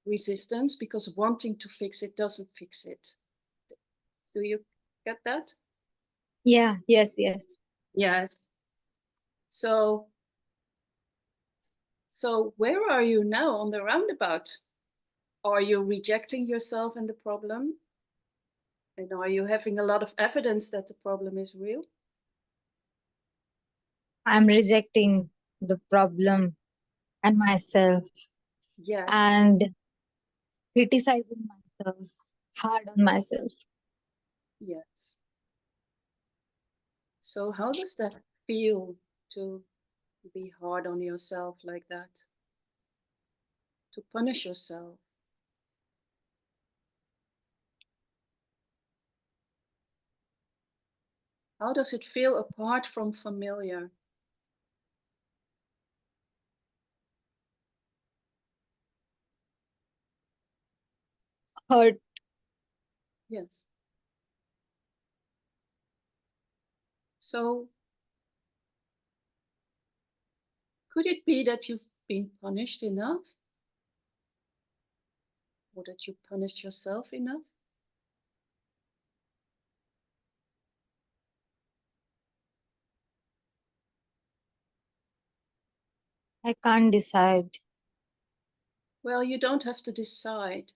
resistance, because wanting to fix it doesn't fix it. Do you get that? Yeah. Yes. Yes. Yes. So where are you now on the roundabout? Are you rejecting yourself and the problem? And are you having a lot of evidence that the problem is real? I'm rejecting the problem and myself, Yes. and criticizing myself, hard on myself. Yes. So how does that feel, to be hard on yourself like that? To punish yourself? How does it feel apart from familiar? Hurt. Yes. So could it be that you've been punished enough? Or that you punished yourself enough? I can't decide. Well, you don't have to decide.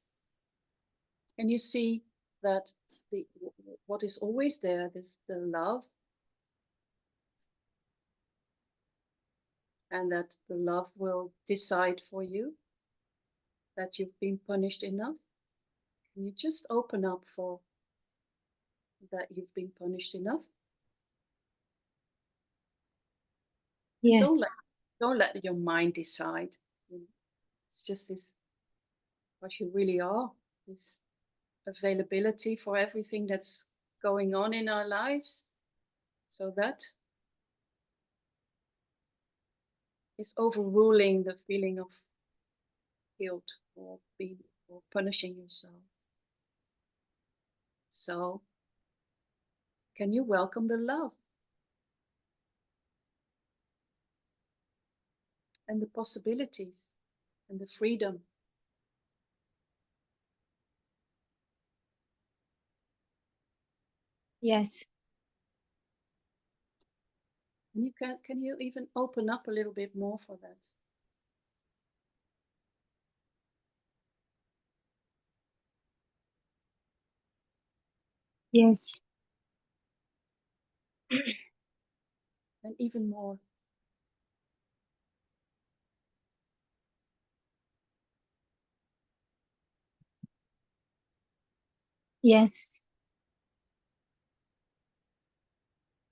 And you see that what is always there, this the love, and that the love will decide for you that you've been punished enough. And you just open up for that you've been punished enough. Yes. Don't let your mind decide. It's just this, what you really are, this availability for everything that's going on in our lives. So that is overruling the feeling of guilt or punishing yourself. So can you welcome the love and the possibilities and the freedom? Yes. And can you even open up a little bit more for that? Yes. And even more. Yes.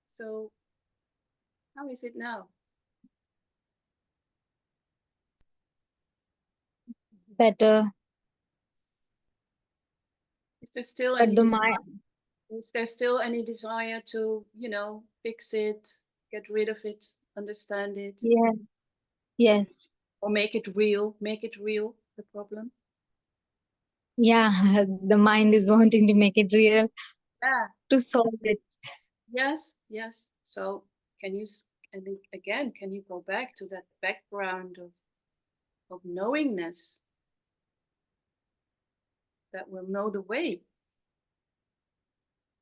So how is it now? Better. Is there still But any the desire? mind, Is there still any desire to, fix it, get rid of it, understand it, yeah, yes. or make it real, the problem? Yeah, the mind is wanting to make it real, Yeah. to solve it. Yes, yes. So can you, and again, can you go back to that background of knowingness that will know the way?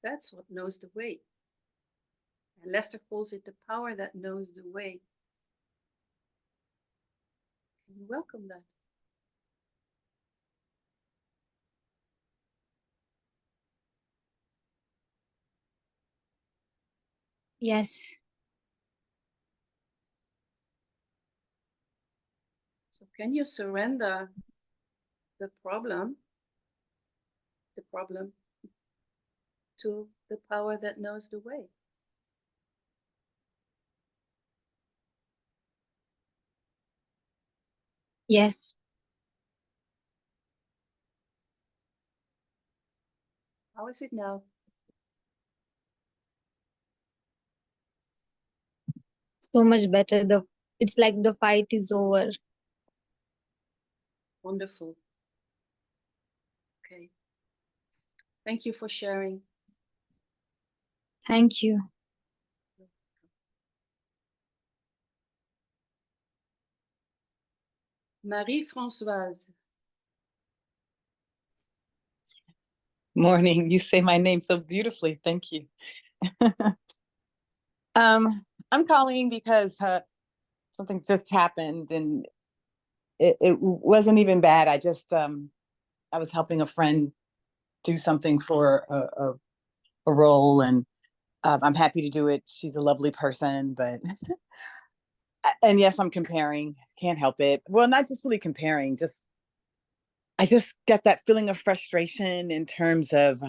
That's what knows the way. And Lester calls it the power that knows the way. Can you welcome that? Yes. So can you surrender the problem to the power that knows the way? Yes. How is it now? So much better. It's like the fight is over. Wonderful. Okay. Thank you for sharing. Thank you. Marie-Françoise. Morning. You say my name so beautifully. Thank you. I'm calling because something just happened and it wasn't even bad. I was helping a friend do something for a role, and I'm happy to do it. She's a lovely person, but and yes, I'm comparing. Can't help it. Well, not just really comparing. I just got that feeling of frustration in terms of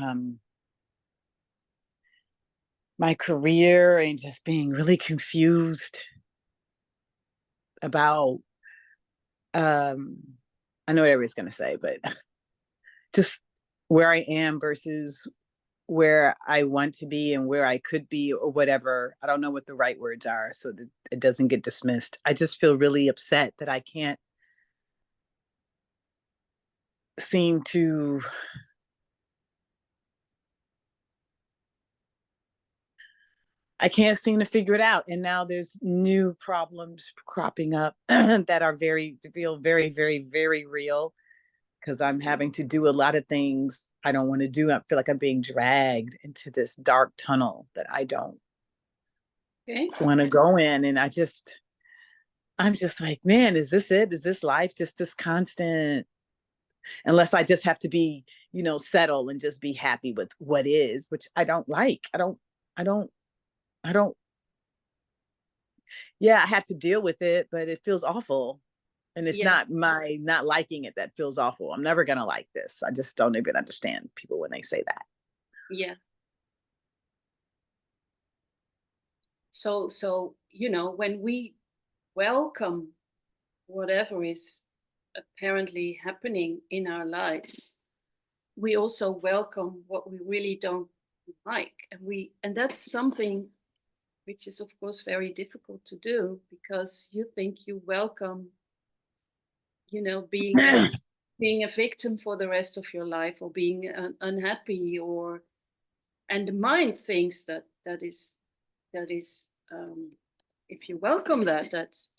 my career and just being really confused about I know what everybody's gonna say, but just where I am versus where I want to be and where I could be or whatever. I don't know what the right words are so that it doesn't get dismissed. I just feel really upset that I can't seem to figure it out. And now there's new problems cropping up that are feel very, very, very real because I'm having to do a lot of things I don't want to do. I feel like I'm being dragged into this dark tunnel that I don't want to go in. And I'm just like, man, is this it? Is this life? Just this constant, unless I just have to be, settle and just be happy with what is, which I don't like. I don't, yeah, I have to deal with it, but it feels awful. And it's not my not liking it that feels awful. I'm never going to like this. I just don't even understand people when they say that. Yeah. So, when we welcome whatever is apparently happening in our lives, we also welcome what we really don't like. And that's something which is, of course, very difficult to do because you think you welcome, being a victim for the rest of your life or being unhappy and the mind thinks that is if you welcome that's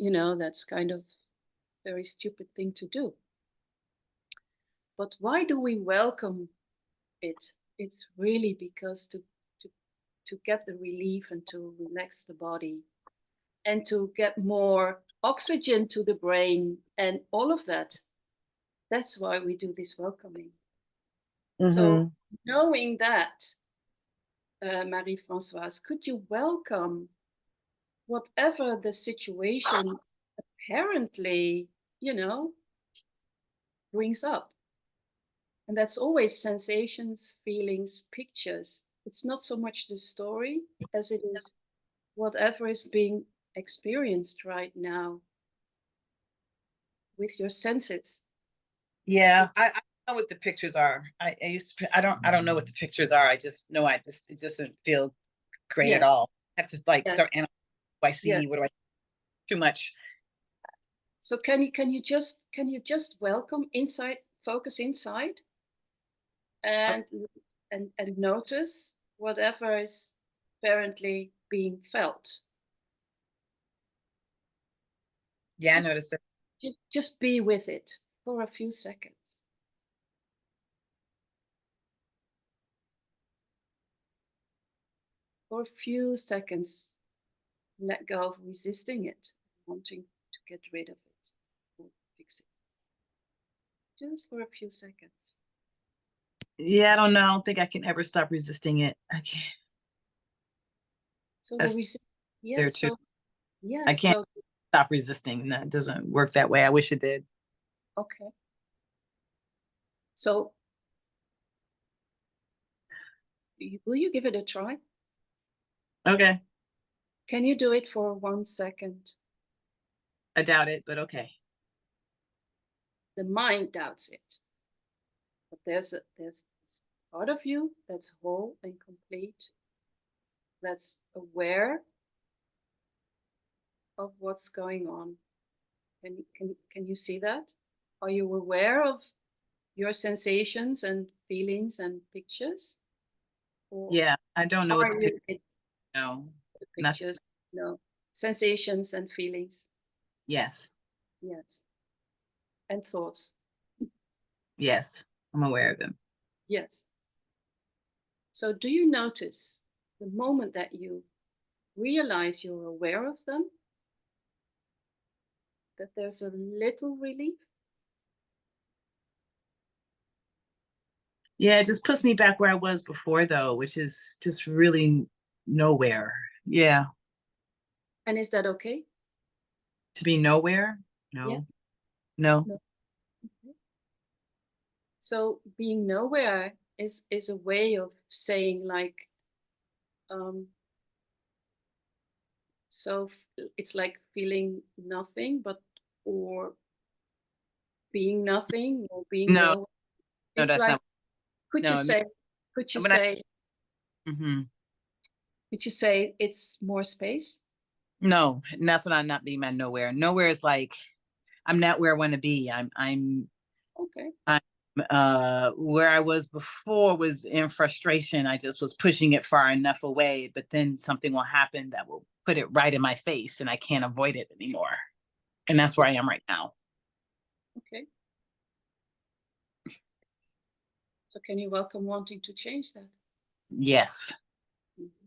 kind of a very stupid thing to do. But why do we welcome it? It's really because to get the relief and to relax the body and to get more oxygen to the brain and all of that. That's why we do this welcoming. So knowing that, Marie-Françoise, could you welcome whatever the situation apparently, brings up? And that's always sensations, feelings, pictures. It's not so much the story as it is whatever is being experienced right now with your senses. Yeah, I know what the pictures are. I used to, I don't know what the pictures are. I just know it doesn't feel great at Yes. all. I have to like Yes. start analyzing what I see, Yes. what do I too much. So can you just welcome inside, focus inside, and notice whatever is apparently being felt. Yeah, I noticed it. Just be with it for a few seconds. For a few seconds, let go of resisting it, wanting to get rid of it or fix it. Just for a few seconds. Yeah, I don't know. I don't think I can ever stop resisting it. I can't. So That's yeah, there too. so yeah, I can't so stop resisting. That doesn't work that way. I wish it did. okay. So will you give it a try? Okay. Can you do it for 1 second? I doubt it, but okay. The mind doubts it. But there's this part of you that's whole and complete, that's aware of what's going on. Can you see that? Are you aware of your sensations and feelings and pictures? Or Yeah, I don't know what are the you picture. No, the nothing. pictures? No. Sensations and feelings. Yes, Yes. And thoughts. yes, I'm aware of them. Yes. So do you notice the moment that you realize you're aware of them, that there's a little relief? Yeah, it just puts me back where I was before, though, which is just really nowhere. Yeah, And is that okay? to be nowhere? Yeah. No, no. No. Okay. So being nowhere is a way of saying like, so it's like feeling nothing, but or being nothing or being No, no. no, It's that's like, not. could you No, say, could you when I. say, Mhm. could you say it's more space? No, and that's what I'm not being my nowhere. Nowhere is like I'm not where I want to be. I'm Okay. where I was before was in frustration. I just was pushing it far enough away, but then something will happen that will put it right in my face and I can't avoid it anymore. And that's where I am right now. Okay. So can you welcome wanting to change that? Yes. Mm-hmm.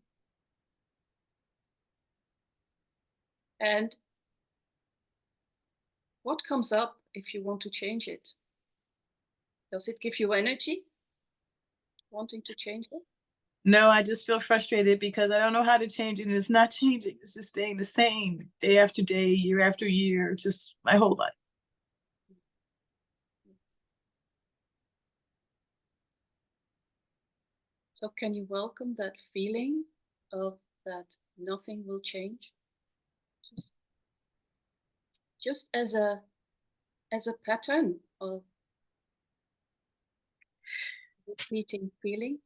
And what comes up if you want to change it? Does it give you energy, wanting to change it? No, I just feel frustrated because I don't know how to change it and it's not changing. It's just staying the same day after day, year after year, just my whole life. So can you welcome that feeling of that nothing will change? Just as a pattern of repeating feeling.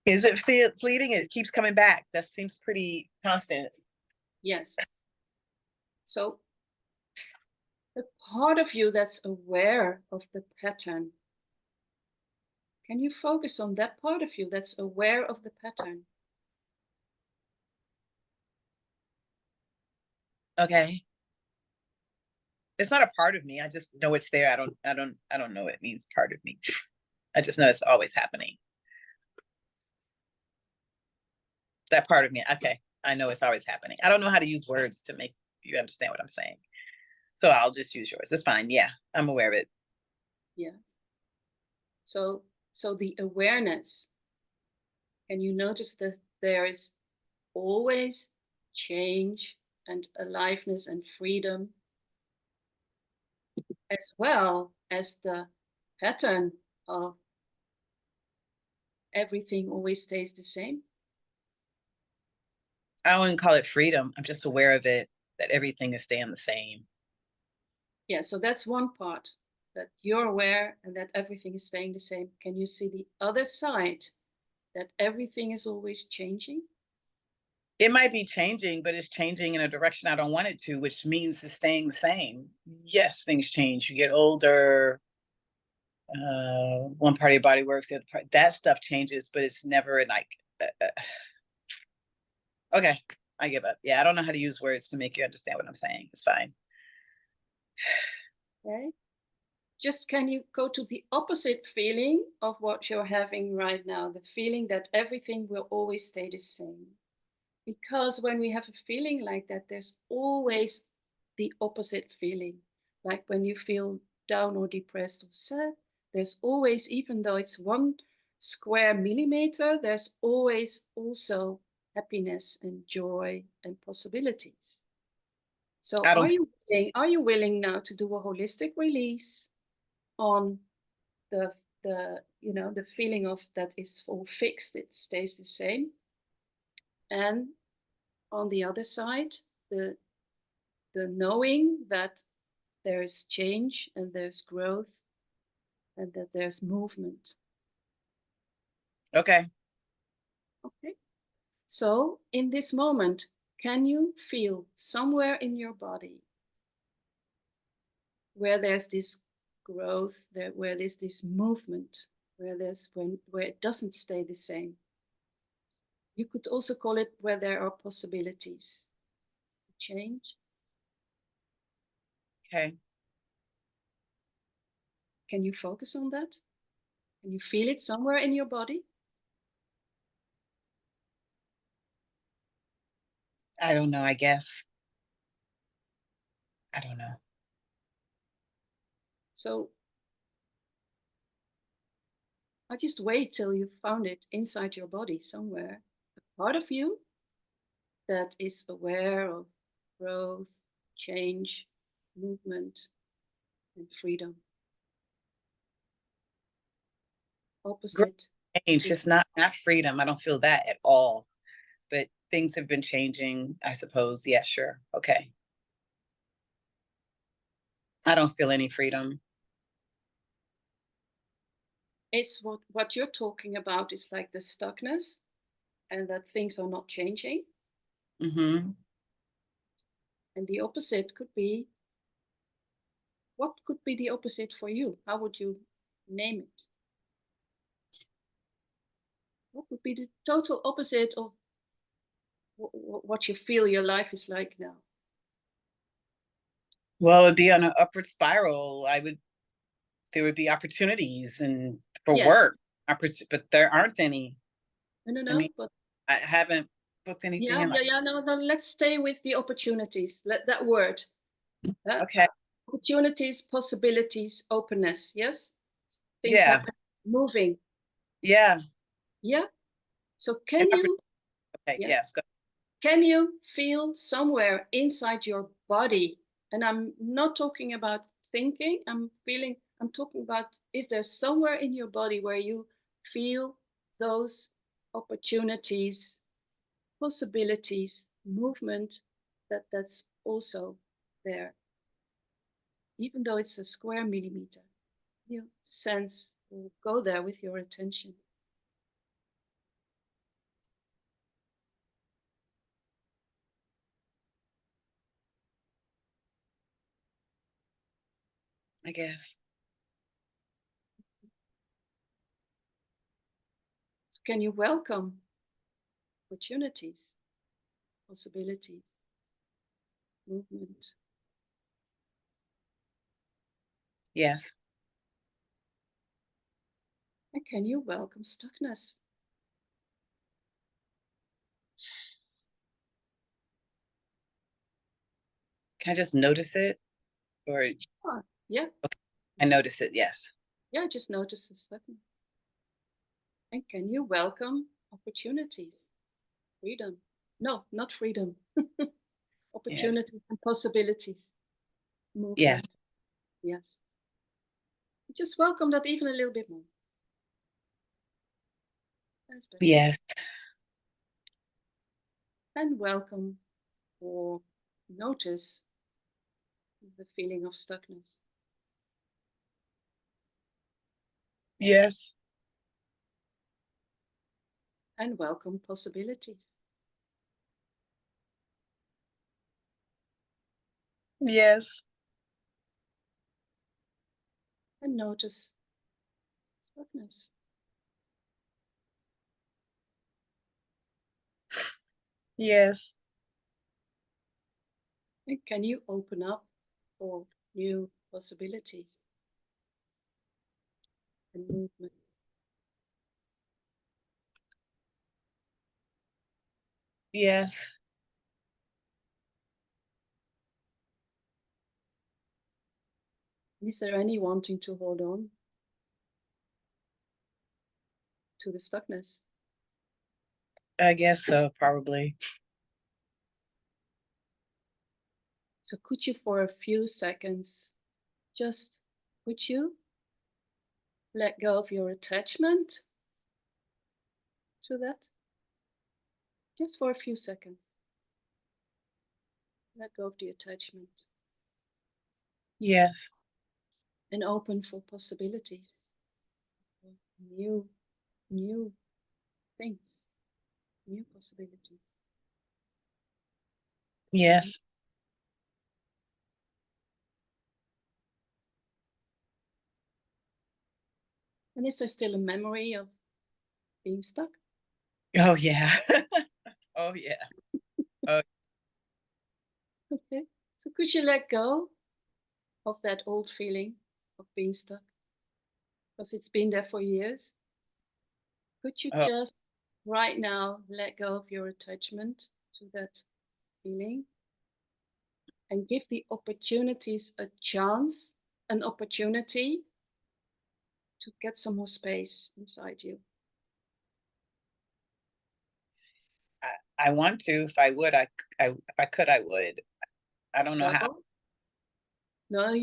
Is it fleeting? It keeps coming back. That seems pretty constant. Yes. So the part of you that's aware of the pattern, can you focus on that part of you that's aware of the pattern? Okay. It's not a part of me. I just know it's there. I don't know what it means part of me. I just know it's always happening. That part of me. Okay. I know it's always happening. I don't know how to use words to make you understand what I'm saying. So I'll just use yours. It's fine. Yeah, I'm aware of it. Yes. So the awareness, can you notice that there is always change and aliveness and freedom as well as the pattern of everything always stays the same? I wouldn't call it freedom. I'm just aware of it, that everything is staying the same. Yeah, so that's one part, that you're aware and that everything is staying the same. Can you see the other side, that everything is always changing? It might be changing, but it's changing in a direction I don't want it to, which means it's staying the same. Yes, things change. You get older. One part of your body works, the other part, that stuff changes, but it's never like, okay, I give up. Yeah, I don't know how to use words to make you understand what I'm saying. It's fine. Okay. Just can you go to the opposite feeling of what you're having right now, the feeling that everything will always stay the same? Because when we have a feeling like that, there's always the opposite feeling. Like when you feel down or depressed or sad, there's always, even though it's 1 square millimeter, there's always also happiness and joy and possibilities. So I don't. are you willing now to do a holistic release on the the feeling of that is all fixed, it stays the same, and on the other side, the knowing that there is change and there's growth and that there's movement? Okay. Okay. So in this moment, can you feel somewhere in your body where there's this growth, where there's this movement, where it doesn't stay the same? You could also call it where there are possibilities to change. Okay. Can you focus on that? Can you feel it somewhere in your body? I don't know, I guess. I don't know. So I just wait till you found it inside your body somewhere. A part of you that is aware of growth, change, movement, and freedom. Opposite. Change, just not freedom. I don't feel that at all. But things have been changing, I suppose. Yeah, sure. Okay. I don't feel any freedom. It's what you're talking about is like the stuckness and that things are not changing. Mm-hmm. And the opposite could be, what could be the opposite for you? How would you name it? What would be the total opposite of what you feel your life is like now? Well, it would be on an upward spiral. There would be opportunities and for Yes. work, but there aren't any. No, I mean, but I haven't booked anything in. No, let's stay with the opportunities. Let that word. Okay. Opportunities, possibilities, openness. Yes. Things Yeah. happen, moving. Yeah. Yeah. So can you? Okay. Yeah. Yes. Go. Can you feel somewhere inside your body? And I'm not talking about thinking. I'm talking about, is there somewhere in your body where you feel those opportunities, possibilities, movement, that's also there, even though it's a square millimeter? You sense or go there with your attention. I guess. So can you welcome opportunities, possibilities, movement? Yes. And can you welcome stuckness? Can I just notice it? Or Yeah. Okay. I notice it, yes. Yeah, just notice the stuckness. And can you welcome opportunities, freedom? No, not freedom. Opportunities and possibilities, movement. Yes. Yes. Just welcome that even a little bit more. That's better. Yes. And welcome, or notice the feeling of stuckness. Yes. And welcome possibilities. Yes. And notice stuckness. Yes. And can you open up for new possibilities and movement? Yes. Is there any wanting to hold on to the stuckness? I guess so, probably. So could you for a few seconds just, could you let go of your attachment to that? Just for a few seconds. Let go of the attachment. Yes. And open for possibilities. New things, new possibilities. Yes. And is there still a memory of being stuck? Oh, yeah. Oh, yeah. Okay. So could you let go of that old feeling of being stuck? Because it's been there for years. Could you just right now let go of your attachment to that feeling and give the opportunities a chance, an opportunity to get some more space inside you? I want to. If I would, if I could, I would. I don't know how. No,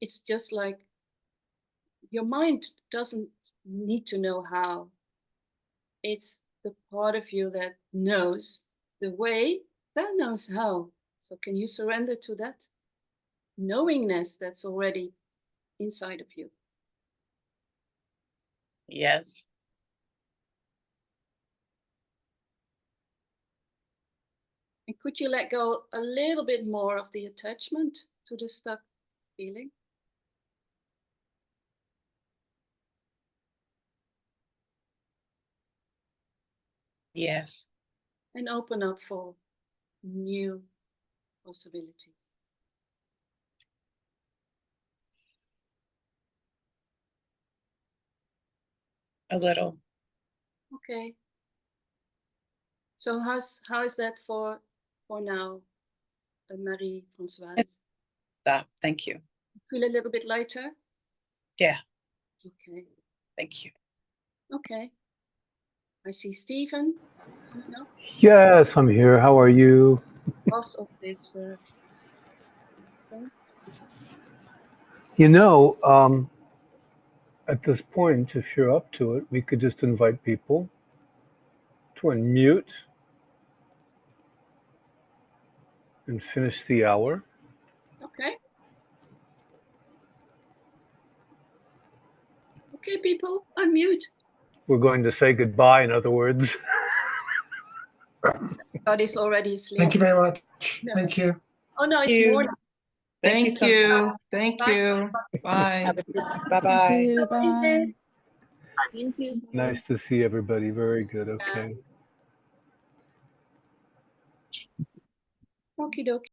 it's just like your mind doesn't need to know how. It's the part of you that knows the way, that knows how. So can you surrender to that knowingness that's already inside of you? Yes. And could you let go a little bit more of the attachment to the stuck feeling? Yes. And open up for new possibilities. A little. Okay. So how is that for now, Marie-Françoise? Stop. Thank you. Feel a little bit lighter? Yeah. Okay. Thank you. Okay. I see Stephen. No? Yes, I'm here. How are you? Boss of this thing. You know, at this point, if you're up to it, we could just invite people to unmute and finish the hour. Okay. Okay, people, unmute. We're going to say goodbye, in other words. Everybody's already asleep. Thank you very much. No. Thank you. Oh no, it's Thank you. morning. Thank you. Thank Bye. you. Bye. Bye-bye. Bye. Thank you. Nice to see everybody. Very good. Okay. Okie dokie.